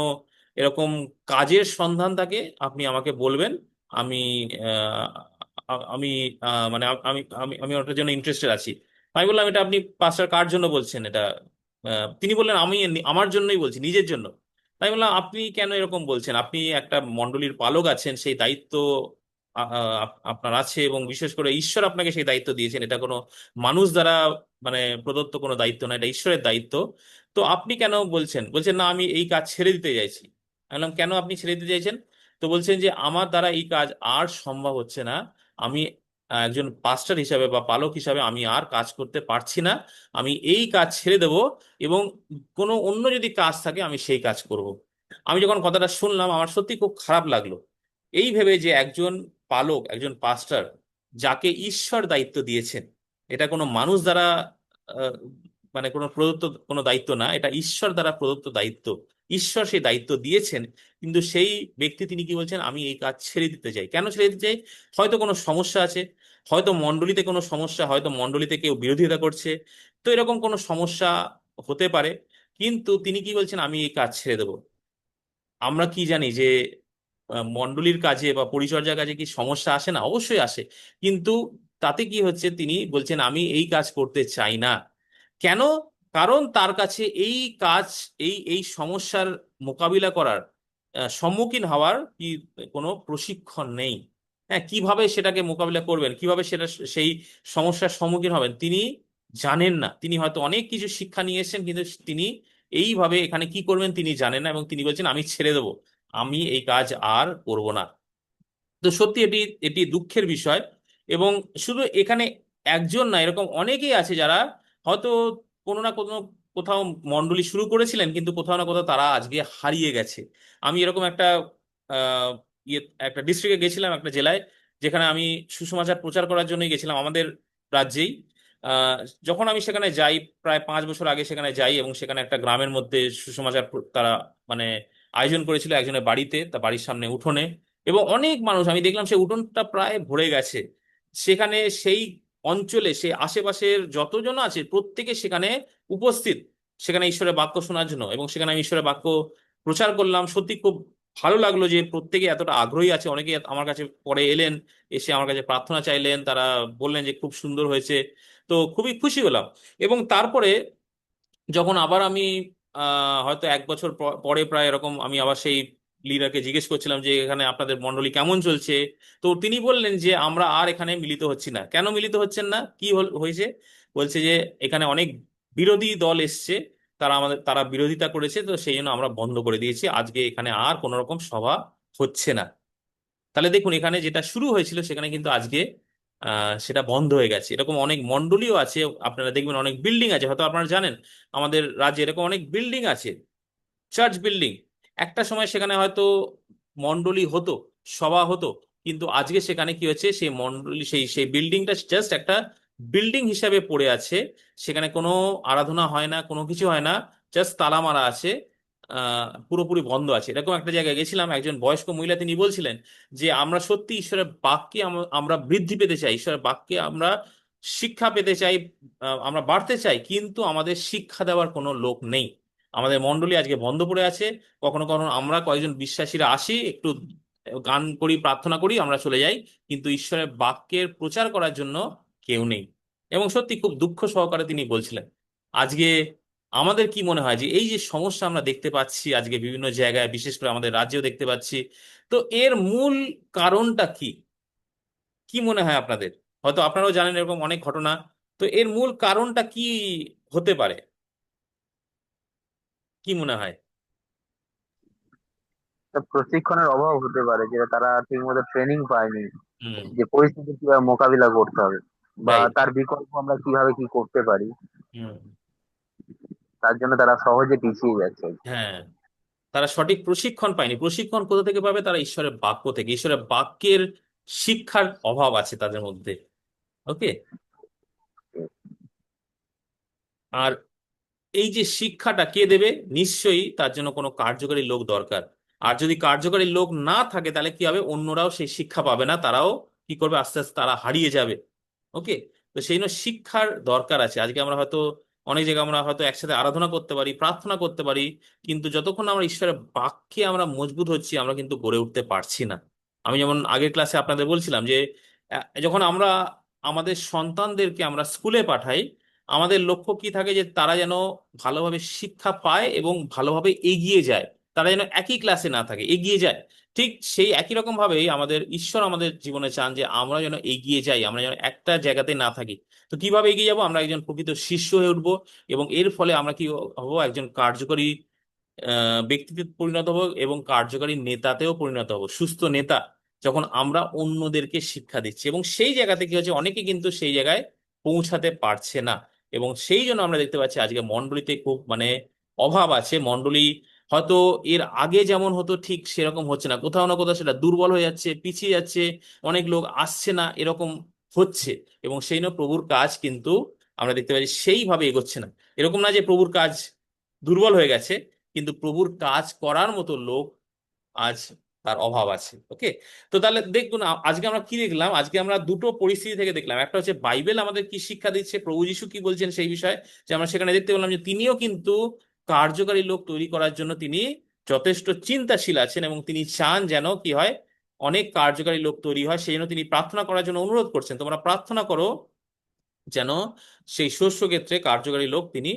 A: এরকম কাজের সন্ধান থাকে আপনি আমাকে বলবেন, আমি আহ, আমি মানে আমি আমি আমি ওটার জন্য ইন্টারেস্টেড আছি। আমি বললাম, এটা আপনি পাস্টার কার জন্য বলছেন এটা? তিনি বললেন, আমি আমার জন্যই বলছি, নিজের জন্য। তাই বললাম, আপনি কেন এরকম বলছেন? আপনি একটা মণ্ডলীর পালক আছেন, সেই দায়িত্ব আপনার আছে, এবং বিশেষ করে ঈশ্বর আপনাকে সেই দায়িত্ব দিয়েছেন, এটা কোনো মানুষ দ্বারা মানে প্রদত্ত কোনো দায়িত্ব না, এটা ঈশ্বরের দায়িত্ব। তো আপনি কেন বলছেন? বলছেন, না আমি এই কাজ ছেড়ে দিতে চাইছি। আমি বললাম, কেন আপনি ছেড়ে দিতে চাইছেন? তো বলছেন যে আমার দ্বারা এই কাজ আর সম্ভব হচ্ছে না, আমি একজন পাস্টার হিসাবে বা পালক হিসাবে আমি আর কাজ করতে পারছি না, আমি এই কাজ ছেড়ে দেব, এবং কোনো অন্য যদি কাজ থাকে আমি সেই কাজ করব। আমি যখন কথাটা শুনলাম আমার সত্যি খুব খারাপ লাগলো, এই ভেবে যে একজন পালক, একজন পাস্টার, যাকে ঈশ্বর দায়িত্ব দিয়েছেন, এটা কোনো মানুষ দ্বারা আহ, মানে কোনো প্রদত্ত কোনো দায়িত্ব না, এটা ঈশ্বর দ্বারা প্রদত্ত দায়িত্ব, ঈশ্বর সেই দায়িত্ব দিয়েছেন, কিন্তু সেই ব্যক্তি তিনি কি বলছেন, আমি এই কাজ ছেড়ে দিতে চাই। কেন ছেড়ে দিতে চাই? হয়তো কোনো সমস্যা আছে, হয়তো মণ্ডলীতে কোনো সমস্যা, হয়তো মণ্ডলীতে কেউ বিরোধিতা করছে, তো এরকম কোনো সমস্যা হতে পারে, কিন্তু তিনি কি বলছেন, আমি এই কাজ ছেড়ে দেবো। আমরা কি জানি যে মণ্ডলীর কাজে বা পরিচর্যার কাজে কি সমস্যা আসে না? অবশ্যই আসে, কিন্তু তাতে কি হচ্ছে, তিনি বলছেন আমি এই কাজ করতে চাই না। কেন? কারণ তার কাছে এই কাজ, এই এই সমস্যার মোকাবিলা করার, সম্মুখীন হওয়ার কি কোনো প্রশিক্ষণ নেই। হ্যাঁ, কিভাবে সেটাকে মোকাবিলা করবেন, কিভাবে সেটা সেই সমস্যার সম্মুখীন হবেন তিনি জানেন না। তিনি হয়তো অনেক কিছু শিক্ষা নিয়ে এসেছেন, কিন্তু তিনি এইভাবে এখানে কি করবেন তিনি জানেন না, এবং তিনি বলছেন আমি ছেড়ে দেবো, আমি এই কাজ আর করব না। তো সত্যি এটি এটি দুঃখের বিষয়। এবং শুধু এখানে একজন না, এরকম অনেকেই আছে যারা হয়তো কোনো না কোনো কোথাও মণ্ডলী শুরু করেছিলেন, কিন্তু কোথাও না কোথাও তারা আজকে হারিয়ে গেছে। আমি এরকম একটা আহ একটা ডিস্ট্রিক্টে গেছিলাম, একটা জেলায়, যেখানে আমি সুসমাচার প্রচার করার জন্যই গেছিলাম, আমাদের রাজ্যেই। আহ যখন আমি সেখানে যাই, প্রায় 5 বছর আগে সেখানে যাই, এবং সেখানে একটা গ্রামের মধ্যে সুসমাচার তারা মানে আয়োজন করেছিল একজনের বাড়িতে, তার বাড়ির সামনে উঠোনে, এবং অনেক মানুষ, আমি দেখলাম সেই উঠোনটা প্রায় ভরে গেছে। সেখানে সেই অঞ্চলে সেই আশেপাশের যতজন আছে প্রত্যেকে সেখানে উপস্থিত, সেখানে ঈশ্বরের বাক্য শোনার জন্য, এবং সেখানে আমি ঈশ্বরের বাক্য প্রচার করলাম। সত্যি খুব ভালো লাগলো যে প্রত্যেকে এতটা আগ্রহী আছে। অনেকে আমার কাছে পরে এলেন, এসে আমার কাছে প্রার্থনা চাইলেন, তারা বললেন যে খুব সুন্দর হয়েছে। তো খুবই খুশি হলাম। এবং তারপরে যখন আবার আমি হয়তো 1 বছর পরে প্রায় এরকম আমি আবার সেই লিডারকে জিজ্ঞেস করছিলাম যে এখানে আপনাদের মণ্ডলী কেমন চলছে, তো তিনি বললেন যে আমরা আর এখানে মিলিত হচ্ছি না। কেন মিলিত হচ্ছেন না, কি হয়েছে? বলছে যে এখানে অনেক বিরোধী দল এসছে, তারা বিরোধিতা করেছে, তো সেই জন্য আমরা বন্ধ করে দিয়েছি, আজকে এখানে আর কোনো রকম সভা হচ্ছে না। তাহলে দেখুন, এখানে যেটা শুরু হয়েছিল সেখানে কিন্তু আজকে সেটা বন্ধ হয়ে গেছে। এরকম অনেক মণ্ডলীও আছে, আপনারা দেখবেন অনেক বিল্ডিং আছে, হয়তো আপনারা জানেন আমাদের রাজ্যে এরকম অনেক বিল্ডিং আছে, চার্চ বিল্ডিং। একটা সময় সেখানে হয়তো মণ্ডলী হতো, সভা হতো, কিন্তু আজকে সেখানে কি হচ্ছে, সেই মণ্ডলী সেই সেই বিল্ডিংটা জাস্ট একটা বিল্ডিং হিসাবে পড়ে আছে, সেখানে কোনো আরাধনা হয় না, কোনো কিছু হয় না, জাস্ট তালা মারা আছে, পুরোপুরি বন্ধ আছে। এরকম একটা জায়গায় গেছিলাম, একজন বয়স্ক মহিলা তিনি বলছিলেন যে আমরা সত্যি ঈশ্বরের বাক্যে আমরা বৃদ্ধি পেতে চাই, ঈশ্বরের বাক্যে আমরা শিক্ষা পেতে চাই, আমরা বাড়তে চাই, কিন্তু আমাদের শিক্ষা দেওয়ার কোনো লোক নেই। আমাদের মণ্ডলী আজকে বন্ধ পড়ে আছে। কখনো কখনো আমরা কয়েকজন বিশ্বাসীরা আসি, একটু গান করি, প্রার্থনা করি, আমরা চলে যাই, কিন্তু ঈশ্বরের বাক্যের প্রচার করার জন্য কেউ নেই। এবং সত্যি খুব দুঃখ সহকারে তিনি বলছিলেন। আজকে আমাদের কি মনে হয় যে এই যে সমস্যা আমরা দেখতে পাচ্ছি আজকে বিভিন্ন জায়গায়, বিশেষ করে আমাদের রাজ্যেও দেখতে পাচ্ছি, তো এর মূল কারণটা কি? কি মনে হয় আপনাদের? হয়তো আপনারাও জানেন এরকম অনেক ঘটনা। তো এর মূল কারণটা কি হতে পারে? কি মনে হয়?
C: তা প্রশিক্ষণের অভাব হতে পারে, যেটা তারা ঠিক মতো ট্রেনিং পায়নি,
A: হুম।
C: যে পরিস্থিতি কিভাবে মোকাবিলা করতে হবে বা
A: রাইট।
C: তার বিকল্প আমরা কিভাবে কি করতে পারি,
A: হুম।
C: তার জন্য তারা সহজে পিছিয়ে যাচ্ছে।
A: হ্যাঁ, তারা সঠিক প্রশিক্ষণ পায়নি। প্রশিক্ষণ কোথা থেকে পাবে? তারা ঈশ্বরের বাক্য থেকে। ঈশ্বরের বাক্যের শিক্ষার অভাব আছে তাদের মধ্যে। ওকে। আর এই যে শিক্ষাটা কে দেবে? নিশ্চয়ই তার জন্য কোনো কার্যকারী লোক দরকার। আর যদি কার্যকারী লোক না থাকে তাহলে কি হবে? অন্যরাও সেই শিক্ষা পাবে না, তারাও কি করবে? আস্তে আস্তে তারা হারিয়ে যাবে। ওকে। তো সেই জন্য শিক্ষার দরকার আছে। আজকে আমরা হয়তো অনেক জায়গায় আমরা হয়তো একসাথে আরাধনা করতে পারি, প্রার্থনা করতে পারি, কিন্তু যতক্ষণ আমরা ঈশ্বরের বাক্যে আমরা মজবুত হচ্ছি, আমরা কিন্তু গড়ে উঠতে পারছি না। আমি যেমন আগের ক্লাসে আপনাদের বলছিলাম যে যখন আমরা আমাদের সন্তানদেরকে আমরা স্কুলে পাঠাই, আমাদের লক্ষ্য কি থাকে? যে তারা যেন ভালোভাবে শিক্ষা পায় এবং ভালোভাবে এগিয়ে যায়। তারা যেন একই ক্লাসে না থাকে, এগিয়ে যায়। ঠিক সেই একই রকম ভাবেই আমাদের ঈশ্বর আমাদের জীবনে চান যে আমরা যেন এগিয়ে যাই, আমরা যেন একটা জায়গাতে না থাকি। তো কিভাবে এগিয়ে যাব? আমরা একজন প্রকৃত শিষ্য হয়ে উঠবো, এবং এর ফলে আমরা কি হবো? একজন কার্যকরী ব্যক্তিতে পরিণত হবো এবং কার্যকরী নেতাতেও পরিণত হবো, সুস্থ নেতা। যখন আমরা অন্যদেরকে শিক্ষা দিচ্ছি, এবং সেই জায়গাতে কি হচ্ছে, অনেকে কিন্তু সেই জায়গায় পৌঁছাতে পারছে না। এবং সেই জন্য আমরা দেখতে পাচ্ছি আজকে মণ্ডলীতে খুব অভাব আছে। মণ্ডলী হয়তো এর আগে যেমন হতো ঠিক সেরকম হচ্ছে না, কোথাও না কোথাও সেটা দুর্বল হয়ে যাচ্ছে, পিছিয়ে যাচ্ছে, অনেক লোক আসছে না, এরকম হচ্ছে। এবং সেই জন্য প্রভুর কাজ কিন্তু আমরা দেখতে পাচ্ছি সেইভাবে এগোচ্ছে না। এরকম না যে প্রভুর কাজ দুর্বল হয়ে গেছে, কিন্তু প্রভুর কাজ করার মতো লোক আজ তার অভাব আছে। ওকে। তো তাহলে দেখুন আজকে আমরা কি দেখলাম? আজকে আমরা দুটো পরিস্থিতি থেকে দেখলাম। একটা হচ্ছে বাইবেল আমাদের কি শিক্ষা দিচ্ছে, প্রভু যীশু কি বলছেন সেই বিষয়ে। যে আমরা সেখানে দেখতে পেলাম যে তিনিও কিন্তু কার্যকারী লোক তৈরি করার জন্য তিনি যথেষ্ট চিন্তাশীল আছেন, এবং তিনি চান যেন কি হয়, অনেক কার্যকারী লোক তৈরি হয়। সেই জন্য তিনি প্রার্থনা করার জন্য অনুরোধ করছেন, তোমরা প্রার্থনা করো যেন সেই শস্য ক্ষেত্রে কার্যকারী লোক তিনি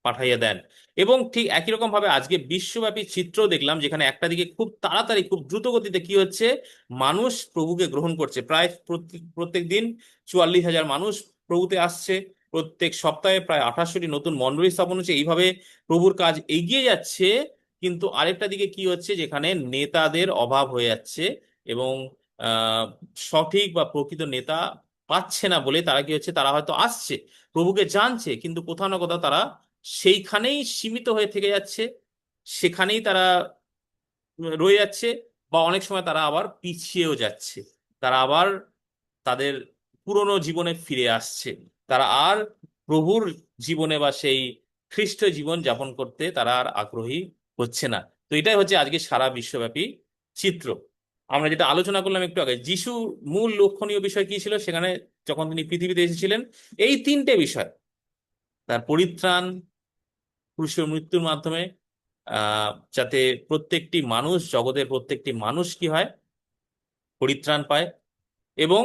A: পাঠাইয়া দেন। এবং ঠিক একই রকম ভাবে আজকে বিশ্বব্যাপী চিত্র দেখলাম, যেখানে একটা দিকে খুব তাড়াতাড়ি, খুব দ্রুত গতিতে কি হচ্ছে, মানুষ প্রভুকে গ্রহণ করছে। প্রায় প্রত্যেক দিন 44,000 মানুষ প্রভুতে আসছে। প্রত্যেক সপ্তাহে প্রায় 28টি নতুন মণ্ডলী স্থাপন হচ্ছে। এইভাবে প্রভুর কাজ এগিয়ে যাচ্ছে। কিন্তু আরেকটা দিকে কি হচ্ছে, যেখানে নেতাদের অভাব হয়ে যাচ্ছে, এবং আহ সঠিক বা প্রকৃত নেতা পাচ্ছে না বলে তারা কি হচ্ছে, তারা হয়তো আসছে, প্রভুকে জানছে, কিন্তু কোথাও না কোথাও তারা সেইখানেই সীমিত হয়ে থেকে যাচ্ছে, সেখানেই তারা রয়ে যাচ্ছে, বা অনেক সময় তারা আবার পিছিয়েও যাচ্ছে। তারা আবার তাদের পুরনো জীবনে ফিরে আসছে। তারা আর প্রভুর জীবনে বা সেই খ্রিস্ট জীবন যাপন করতে তারা আর আগ্রহী হচ্ছে না। তো এটাই হচ্ছে আজকে সারা বিশ্বব্যাপী চিত্র। আমরা যেটা আলোচনা করলাম একটু আগে, যিশু মূল লক্ষণীয় বিষয় কি ছিল সেখানে, যখন তিনি পৃথিবীতে এসেছিলেন? এই তিনটে বিষয়: তার পরিত্রাণ ক্রুশের মৃত্যুর মাধ্যমে, যাতে প্রত্যেকটি মানুষ, জগতের প্রত্যেকটি মানুষ কি হয়, পরিত্রাণ পায়। এবং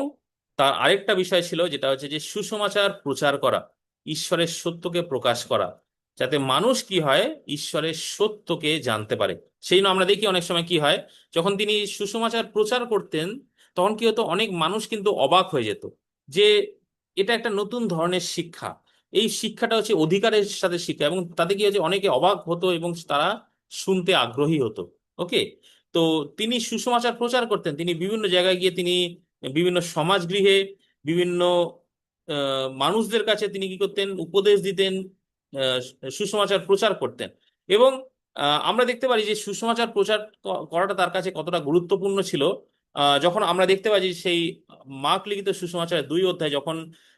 A: তার আরেকটা বিষয় ছিল, যেটা হচ্ছে যে সুসমাচার প্রচার করা, ঈশ্বরের সত্যকে প্রকাশ করা, যাতে মানুষ কি হয়, ঈশ্বরের সত্যকে জানতে পারে। সেই জন্য আমরা দেখি অনেক সময় কি হয়, যখন তিনি সুসমাচার প্রচার করতেন, তখন কি হতো, অনেক মানুষ কিন্তু অবাক হয়ে যেত যে এটা একটা নতুন ধরনের শিক্ষা। এই শিক্ষাটা হচ্ছে অধিকারের সাথে শিক্ষা, এবং তাতে কি হচ্ছে, অনেকে অবাক হতো এবং তারা শুনতে আগ্রহী হতো। ওকে। তো তিনি সুসমাচার প্রচার করতেন, তিনি বিভিন্ন জায়গায় গিয়ে তিনি বিভিন্ন সমাজগৃহে, বিভিন্ন মানুষদের কাছে তিনি কি করতেন, উপদেশ দিতেন, আহ, সুসমাচার প্রচার করতেন। এবং আমরা দেখতে পারি যে সুসমাচার প্রচার করাটা তার কাছে কতটা গুরুত্বপূর্ণ ছিল। যখন আমরা দেখতে পাই যে সেই মার্ক লিখিত সুসমাচারের 2 অধ্যায়, যখন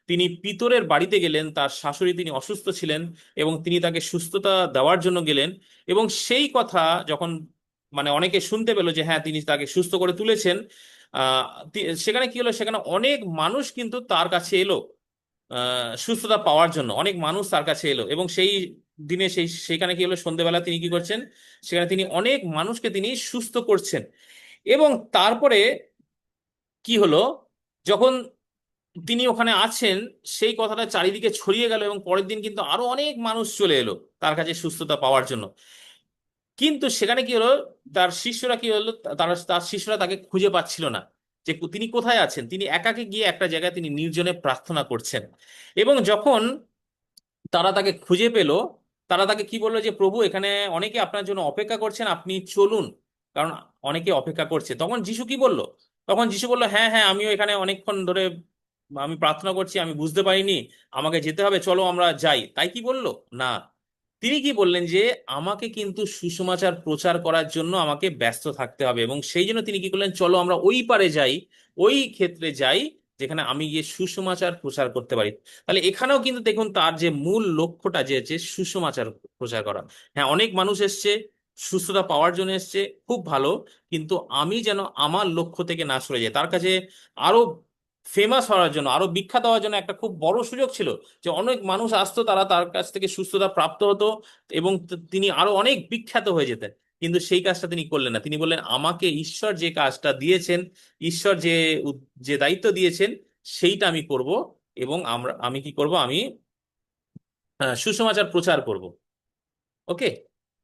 A: তিনি পিতরের বাড়িতে গেলেন, তার শাশুড়ি তিনি অসুস্থ ছিলেন, এবং তিনি তাকে সুস্থতা দেওয়ার জন্য গেলেন। এবং সেই কথা যখন অনেকে শুনতে পেলো যে হ্যাঁ, তিনি তাকে সুস্থ করে তুলেছেন, আহ সেখানে কি হলো, সেখানে অনেক মানুষ কিন্তু তার কাছে এলো, সুস্থতা পাওয়ার জন্য অনেক মানুষ তার কাছে এলো। এবং সেই দিনে সেখানে কি হলো, সন্ধ্যেবেলা তিনি কি করছেন, সেখানে তিনি অনেক মানুষকে তিনি সুস্থ করছেন। এবং তারপরে কি হলো, যখন তিনি ওখানে আছেন, সেই কথাটা চারিদিকে ছড়িয়ে গেল এবং পরের দিন কিন্তু আরো অনেক মানুষ চলে এলো তার কাছে সুস্থতা পাওয়ার জন্য। কিন্তু সেখানে কি হলো, তার শিষ্যরা কি হলো, তার শিষ্যরা তাকে খুঁজে পাচ্ছিল না, যে তিনি কোথায় আছেন। তিনি একাকে গিয়ে একটা জায়গায় তিনি নির্জনে প্রার্থনা করছেন। এবং যখন তারা তাকে খুঁজে পেল, তারা তাকে কি বললো, যে প্রভু, এখানে অনেকে আপনার জন্য অপেক্ষা করছেন, আপনি চলুন, কারণ অনেকে অপেক্ষা করছে। তখন যিশু কি বলল, তখন যিশু বলল, হ্যাঁ হ্যাঁ, আমিও এখানে অনেকক্ষণ ধরে আমি প্রার্থনা করছি, আমি বুঝতে পারিনি, আমাকে যেতে হবে, চলো আমরা যাই। তাই কি বললো না, তিনি কি বললেন, যে আমাকে কিন্তু সুসমাচার প্রচার করার জন্য আমাকে ব্যস্ত থাকতে হবে, এবং সেই জন্য তিনি কি করলেন, চলো আমরা ওই পারে যাই, ওই ক্ষেত্রে যাই, যেখানে আমি গিয়ে সুসমাচার প্রচার করতে পারি। তাহলে এখানেও কিন্তু দেখুন তার যে মূল লক্ষ্যটা যে হচ্ছে সুসমাচার প্রচার করা। হ্যাঁ, অনেক মানুষ এসছে, সুস্থতা পাওয়ার জন্য এসছে, খুব ভালো, কিন্তু আমি যেন আমার লক্ষ্য থেকে না সরে যাই। তার কাছে আরো ফেমাস হওয়ার জন্য, আরো বিখ্যাত হওয়ার জন্য একটা খুব বড় সুযোগ ছিল, যে অনেক মানুষ আসতো, তারা তার কাছ থেকে সুস্থতা প্রাপ্ত হতো, এবং তিনি আরো অনেক বিখ্যাত হয়ে যেতেন। কিন্তু সেই কাজটা তিনি করলেন না। তিনি বললেন, আমাকে ঈশ্বর যে কাজটা দিয়েছেন, ঈশ্বর যে দায়িত্ব দিয়েছেন, সেইটা আমি করব। এবং আমি কি করব, আমি সুসমাচার প্রচার করব। ওকে।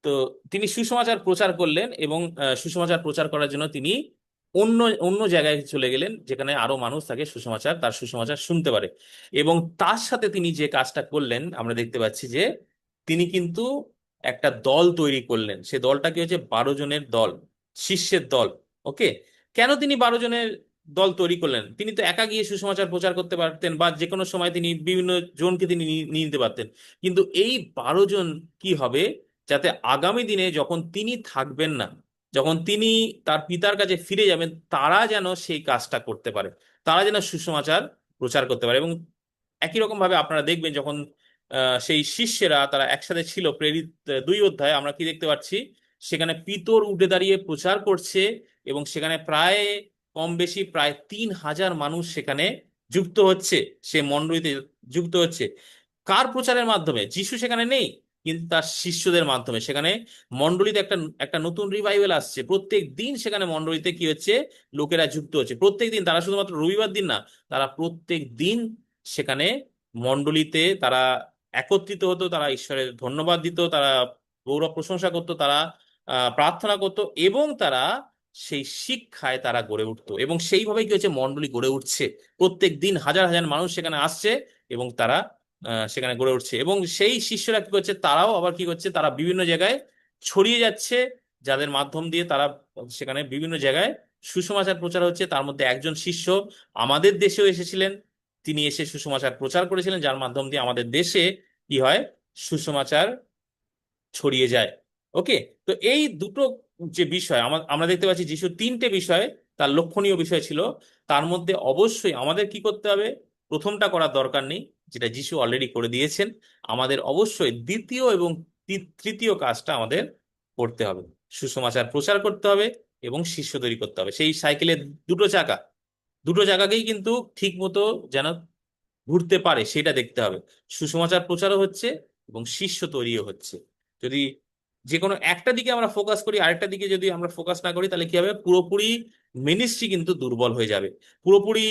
A: তো তিনি সুসমাচার প্রচার করলেন, এবং সুসমাচার প্রচার করার জন্য তিনি অন্য অন্য জায়গায় চলে গেলেন, যেখানে আরো মানুষ তাকে তার সুসমাচার শুনতে পারে। এবং তার সাথে তিনি যে কাজটা করলেন, আমরা দেখতে পাচ্ছি যে তিনি কিন্তু একটা দল তৈরি করলেন। সে দলটা কি হচ্ছে, 12 জনের দল, শিষ্যের দল। ওকে। কেন তিনি 12 জনের দল তৈরি করলেন? তিনি তো একা গিয়ে সুসমাচার প্রচার করতে পারতেন, বা যে কোনো সময় তিনি বিভিন্ন জনকে তিনি নিয়ে নিতে পারতেন। কিন্তু এই 12 জন কি হবে, যাতে আগামী দিনে যখন তিনি থাকবেন না, যখন তিনি তার পিতার কাছে ফিরে যাবেন, তারা যেন সেই কাজটা করতে পারে, তারা যেন সুসমাচার প্রচার করতে পারে। এবং একই রকম ভাবে আপনারা দেখবেন, যখন সেই শিষ্যেরা তারা একসাথে ছিল, প্রেরিত 2 অধ্যায় আমরা কি দেখতে পাচ্ছি, সেখানে পিতর উঠে দাঁড়িয়ে প্রচার করছে, এবং সেখানে প্রায় কম বেশি প্রায় 3,000 মানুষ সেখানে যুক্ত হচ্ছে, সে মণ্ডলীতে যুক্ত হচ্ছে। কার প্রচারের মাধ্যমে? যিশু সেখানে নেই, কিন্তু তার শিষ্যদের মাধ্যমে সেখানে মণ্ডলীতে একটা একটা নতুন রিভাইভাল আসছে। প্রত্যেক দিন সেখানে মণ্ডলীতে কি হচ্ছে, লোকেরা যুক্ত হচ্ছে প্রত্যেক দিন। তারা শুধুমাত্র রবিবার দিন না, তারা প্রত্যেক দিন সেখানে মণ্ডলীতে তারা একত্রিত হতো, তারা ঈশ্বরের ধন্যবাদ দিত, তারা গৌরব প্রশংসা করতো, তারা প্রার্থনা করতো, এবং তারা সেই শিক্ষায় তারা গড়ে উঠতো। এবং সেইভাবে কি হচ্ছে, মণ্ডলী গড়ে উঠছে, প্রত্যেক দিন হাজার হাজার মানুষ সেখানে আসছে, এবং তারা সেখানে গড়ে উঠছে। এবং সেই শিষ্যরা কি করছে, তারাও আবার কি করছে, তারা বিভিন্ন জায়গায় ছড়িয়ে যাচ্ছে, যাদের মাধ্যম দিয়ে তারা সেখানে বিভিন্ন জায়গায় সুসমাচার প্রচার হচ্ছে। তার মধ্যে একজন শিষ্য আমাদের দেশেও এসেছিলেন, তিনি এসে সুসমাচার প্রচার করেছিলেন, যার মাধ্যম দিয়ে আমাদের দেশে কি হয়, সুসমাচার ছড়িয়ে যায়। ওকে। তো এই দুটো যে বিষয় আমরা দেখতে পাচ্ছি, যিশুর 3টে বিষয় তার লক্ষণীয় বিষয় ছিল। তার মধ্যে অবশ্যই আমাদের কি করতে হবে, প্রথমটা করার দরকার নেই, যেটা যিশু অলরেডি করে দিয়েছেন। আমাদের অবশ্যই দ্বিতীয় এবং তৃতীয় কাজটা আমাদের করতে হবে, সুসমাচার প্রচার করতে হবে এবং শিষ্য তৈরি করতে হবে। সেই সাইকেলের দুটো চাকা, দুটো চাকাকেই কিন্তু ঠিক মতো যেন ঘুরতে পারে সেটা দেখতে হবে। সুসমাচার প্রচারও হচ্ছে এবং শিষ্য তৈরিও হচ্ছে। যদি যে কোনো একটা দিকে আমরা ফোকাস করি, আরেকটা দিকে যদি আমরা ফোকাস না করি, তাহলে কি হবে, পুরোপুরি মিনিস্ট্রি কিন্তু দুর্বল হয়ে যাবে, পুরোপুরি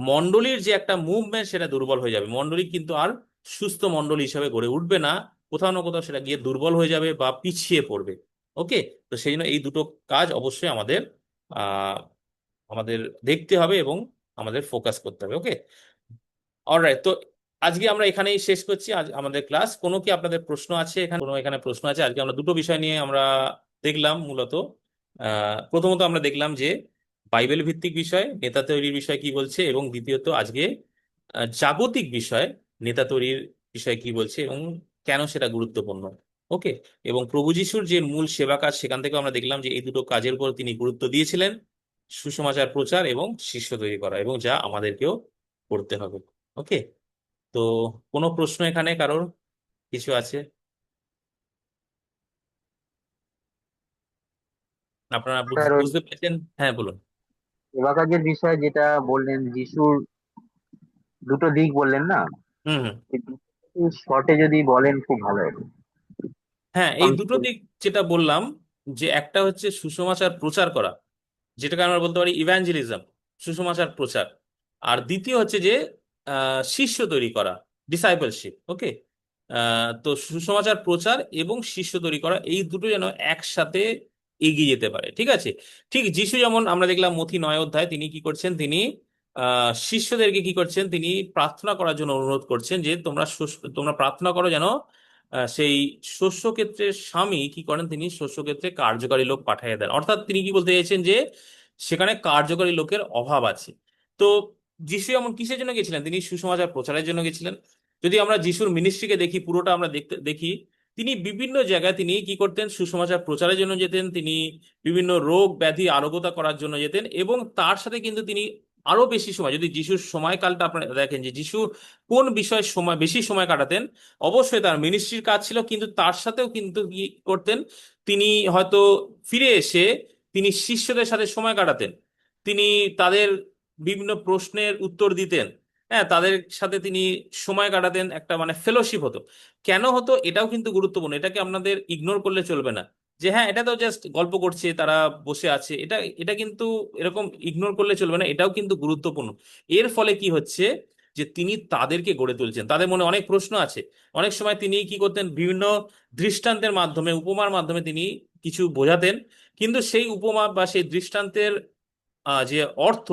A: মণ্ডলীর যে একটা মুভমেন্ট সেটা দুর্বল হয়ে যাবে। মণ্ডলী কিন্তু আর সুস্থ মণ্ডলী হিসাবে গড়ে উঠবে না, কোথাও না কোথাও সেটা গিয়ে দুর্বল হয়ে যাবে বা পিছিয়ে পড়বে। ওকে। তো সেই জন্য এই দুটো কাজ অবশ্যই আহ আমাদের দেখতে হবে এবং আমাদের ফোকাস করতে হবে। ওকে। অলরাইট। তো আজকে আমরা এখানেই শেষ করছি আজ আমাদের ক্লাস। কোনো কি আপনাদের প্রশ্ন আছে? এখানে প্রশ্ন আছে? আজকে আমরা দুটো বিষয় নিয়ে আমরা দেখলাম মূলত। প্রথমত আমরা দেখলাম যে বাইবেল ভিত্তিক বিষয় নেতা তৈরির বিষয় কি বলছে, এবং দ্বিতীয়ত আজকে জাগতিক বিষয় নেতা তৈরির বিষয় কি বলছে, এবং কেন সেটা গুরুত্বপূর্ণ। ওকে। এবং প্রভু যিশুর যে মূল সেবা কাজ, সেখান থেকে আমরা দেখলাম যে এই দুটো কাজের উপর তিনি গুরুত্ব দিয়েছিলেন, সুসমাচার প্রচার এবং শিষ্য তৈরি করা, এবং যা আমাদেরকেও করতে হবে। ওকে। তো কোনো প্রশ্ন এখানে কারোর কিছু আছে? আপনারা
C: স্যার, ওই
A: বুঝতে পেরেছেন? হ্যাঁ, বলুন।
C: সেবা কাজের বিষয়ে যেটা বললেন, যিশুর দুটো দিক বললেন না,
A: হুম হুম।
C: শর্টে যদি বলেন খুব ভালো হবে।
A: হ্যাঁ, এই দুটো দিক যেটা বললাম, যে একটা হচ্ছে সুসমাচার প্রচার করা, যেটাকে আমরা বলতে পারি ইভ্যাঞ্জেলিজম, সুসমাচার প্রচার। আর দ্বিতীয় হচ্ছে যে শিষ্য তৈরি করা, ডিসাইপলশিপ। ওকে, তো সুসমাচার প্রচার এবং শিষ্য তৈরি করা, এই দুটো যেন একসাথে এগিয়ে যেতে পারে। ঠিক আছে, ঠিক যিশু যেমন আমরা দেখলাম মথি 9 অধ্যায় তিনি কি করছেন, তিনি শিষ্যদেরকে কি করছেন, তিনি প্রার্থনা করার জন্য অনুরোধ করছেন যে তোমরা প্রার্থনা করো যেন সেই শস্যক্ষেত্রের স্বামী কি করেন, তিনি শস্যক্ষেত্রে কার্যকারী লোক পাঠিয়ে দেন। অর্থাৎ তিনি কি বলতে চাইছেন যে সেখানে কার্যকারী লোকের অভাব আছে। তো যিশু এমন কিসের জন্য গেছিলেন, তিনি সুসমাচার প্রচারের জন্য গেছিলেন। যদি আমরা যিশুর মিনিস্ট্রিকে দেখি, পুরোটা আমরা দেখি, তিনি বিভিন্ন জায়গায় তিনি কি করতেন, সুসমাচার প্রচারের জন্য যেতেন, তিনি বিভিন্ন রোগ ব্যাধি আরোগ্যতা করার জন্য যেতেন, এবং তার সাথে কিন্তু তিনি আরো বেশি সময়, যদি যিশুর সময়কালটা আপনারা দেখেন যে যিশু কোন বিষয়ে সময় বেশি সময় কাটাতেন, অবশ্যই তার মিনিস্ট্রির কাজ ছিল, কিন্তু তার সাথেও কিন্তু কি করতেন, তিনি হয়তো ফিরে এসে তিনি শিষ্যদের সাথে সময় কাটাতেন, তিনি তাদের বিভিন্ন প্রশ্নের উত্তর দিতেন। হ্যাঁ, তাদের সাথে তিনি সময় কাটাতেন, একটা মানে ফেলোশিপ হতো। কেন হতো এটাও কিন্তু গুরুত্বপূর্ণ, এটাকে আপনাদের ইগনোর করলে চলবে না। যে হ্যাঁ, এটা তো জাস্ট গল্প করছে, তারা বসে আছে, এটা এটা কিন্তু এরকম ইগনোর করলে চলবে না, এটাও কিন্তু গুরুত্বপূর্ণ। এর ফলে কি হচ্ছে, যে তিনি তাদেরকে গড়ে তুলছেন, তাদের মনে অনেক প্রশ্ন আছে। অনেক সময় তিনি কি করতেন, বিভিন্ন দৃষ্টান্তের মাধ্যমে, উপমার মাধ্যমে তিনি কিছু বোঝাতেন, কিন্তু সেই উপমা বা সেই দৃষ্টান্তের যে অর্থ,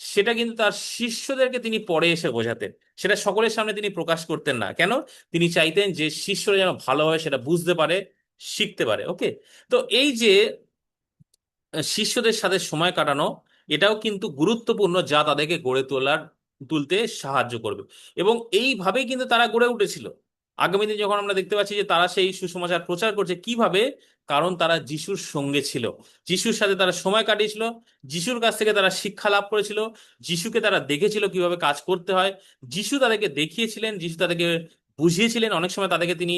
A: সেটা কিন্তু তার শিষ্যদেরকে তিনি পরে এসে বোঝাতেন। সেটা সকলের সামনে তিনি প্রকাশ করতেন না। কেন? তিনি চাইতেন যে শিষ্যরা যেন ভালোভাবে সেটা বুঝতে পারে, শিখতে পারে। ওকে, তো এই যে শিষ্যদের সাথে সময় কাটানো, এটাও কিন্তু গুরুত্বপূর্ণ, যা তাদেরকে তুলতে সাহায্য করবে। এবং এইভাবেই কিন্তু তারা গড়ে উঠেছিল। আগামী দিনে যখন আমরা দেখতে পাচ্ছি যে তারা সেই সুসমাচার প্রচার করছে, কিভাবে? কারণ তারা যিশুর সঙ্গে ছিল, যিশুর সাথে তারা সময় কাটিয়েছিল, যিশুর কাছ থেকে তারা শিক্ষা লাভ করেছিল, যিশুকে তারা দেখেছিল কিভাবে কাজ করতে হয়, যিশু তাদেরকে দেখিয়েছিলেন, যিশু তাদেরকে বুঝিয়েছিলেন, অনেক সময় তাদেরকে তিনি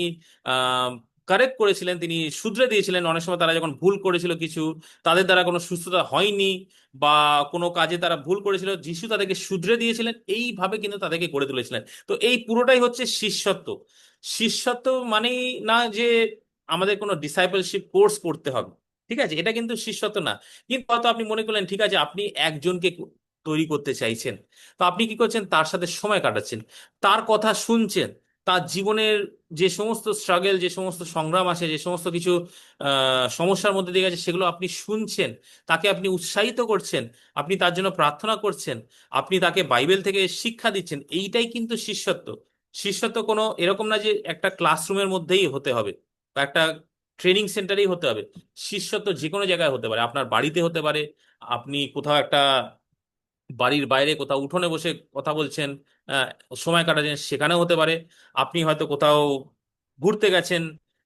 A: আহ কারেক্ট করেছিলেন, তিনি শুধরে দিয়েছিলেন। অনেক সময় তারা যখন ভুল করেছিল, কিছু তাদের দ্বারা কোনো সুস্থতা হয়নি বা কোনো কাজে তারা ভুল করেছিল, যিশু তাদেরকে শুধরে দিয়েছিলেন, এইভাবে কিন্তু তাদেরকে গড়ে তুলেছিলেন। তো এই পুরোটাই হচ্ছে শিষ্যত্ব। শিষ্যত্ব মানেই না যে আমাদের কোনো ডিসাইপলশিপ কোর্স করতে হবে, ঠিক আছে, এটা কিন্তু শিষ্যত্ব না। কিন্তু হয়তো আপনি মনে করলেন, ঠিক আছে, আপনি একজনকে তৈরি করতে চাইছেন, তো আপনি কি করছেন, তার সাথে সময় কাটাচ্ছেন, তার কথা শুনছেন, তার জীবনের যে সমস্ত স্ট্রাগল, যে সমস্ত সংগ্রাম আছে, যে সমস্ত কিছু সমস্যার মধ্যে দিয়ে গেছে, সেগুলো আপনি শুনছেন, তাকে আপনি উৎসাহিত করছেন, আপনি তার জন্য প্রার্থনা করছেন, আপনি তাকে বাইবেল থেকে শিক্ষা দিচ্ছেন। এইটাই কিন্তু শিষ্যত্ব। শিষ্যত্ব কোনো এরকম না যে একটা ক্লাসরুমের মধ্যেই হতে হবে বা একটা ট্রেনিং সেন্টারেই হতে হবে। শিষ্যত্ব যে কোনো জায়গায় হতে পারে, আপনার বাড়িতে হতে পারে, আপনি কোথাও একটা বাড়ির বাইরে কোথাও উঠোনে বসে কথা বলছেন, আহ, সময় কাটাচ্ছেন, সেখানেও হতে পারে। আপনি হয়তো কোথাও ঘুরতে গেছেন,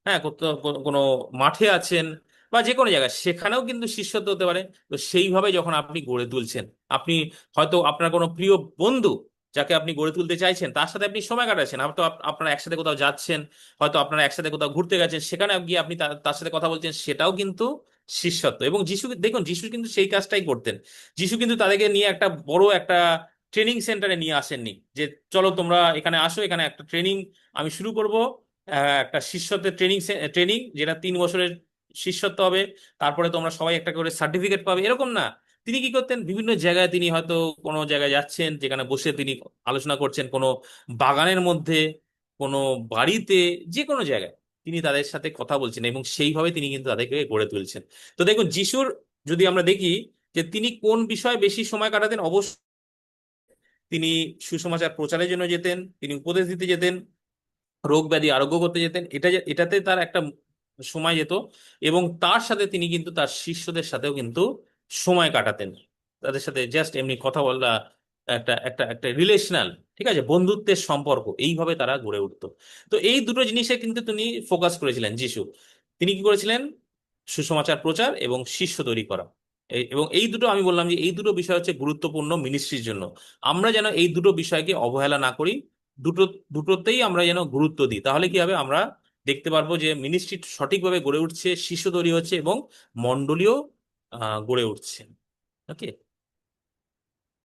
A: হ্যাঁ, কোথাও কোনো মাঠে আছেন, বা যে কোনো জায়গায়, সেখানেও কিন্তু শিষ্যত্ব হতে পারে। তো সেইভাবে যখন আপনি গড়ে তুলছেন, আপনি হয়তো আপনার কোনো প্রিয় বন্ধু যাকে আপনি গড়ে তুলতে চাইছেন, তার সাথে আপনি সময় কাটাচ্ছেন, হয়তো আপনারা একসাথে কোথাও যাচ্ছেন, হয়তো আপনারা একসাথে কোথাও ঘুরতে গেছেন, সেখানে গিয়ে আপনি তার সাথে কথা বলছেন, সেটাও কিন্তু শিষ্যত্ব। এবং যিশু, দেখুন, যিশু কিন্তু সেই কাজটাই করতেন। যিশু কিন্তু তাদেরকে নিয়ে একটা বড় একটা ট্রেনিং সেন্টারে নিয়ে আসেননি, যে চলো তোমরা এখানে আসো, এখানে একটা ট্রেনিং আমি শুরু করব, একটা শিষ্যত্বের ট্রেনিং যেটা 3 বছরের শিষ্যত্ব হবে, তারপরে তোমরা সবাই একটা করে সার্টিফিকেট পাবে, এরকম না। তিনি কি করতেন, বিভিন্ন জায়গায় তিনি হয়তো কোনো জায়গায় যাচ্ছেন, যেখানে বসে তিনি আলোচনা করছেন, কোনো বাগানের মধ্যে, কোনো বাড়িতে, যে কোনো জায়গায় তিনি তাদের সাথে কথা বলছেন, এবং সেইভাবে তিনি কিন্তু তাদেরকে গড়ে তুলছেন। তো দেখুন, যিশুর যদি আমরা দেখি যে তিনি কোন বিষয়ে বেশি সময় কাটাতেন, অবশ্যই তিনি সুসমাচার প্রচারের জন্য যেতেন, তিনি উপদেশ দিতে যেতেন, রোগ ব্যাধি আরোগ্য করতে যেতেন, এটাতে তার একটা সময় যেত। এবং তার সাথে তিনি কিন্তু তার শিষ্যদের সাথেও কিন্তু সময় কাটাতেন, তাদের সাথে জাস্ট এমনি কথা বলা, একটা একটা একটা রিলেশনাল, ঠিক আছে, বন্ধুত্বের সম্পর্ক, এইভাবে তারা গড়ে উঠতো। তো এই দুটো জিনিসে কিন্তু তিনি ফোকাস করেছিলেন যিশু। তিনি কি করেছিলেন? সুসমাচার প্রচার এবং শিষ্য তৈরি করা। এবং এই দুটো, আমি বললাম যে এই দুটো বিষয় হচ্ছে গুরুত্বপূর্ণ মিনিস্ট্রির জন্য। আমরা যেন এই দুটো বিষয়কে অবহেলা না করি, দুটো দুটোতেই আমরা যেন গুরুত্ব দিই, তাহলে কি হবে, আমরা দেখতে পারবো যে মিনিস্ট্রি সঠিকভাবে গড়ে উঠছে, শিষ্য তৈরি হচ্ছে এবং মণ্ডলীও গড়ে উঠছে। ওকে।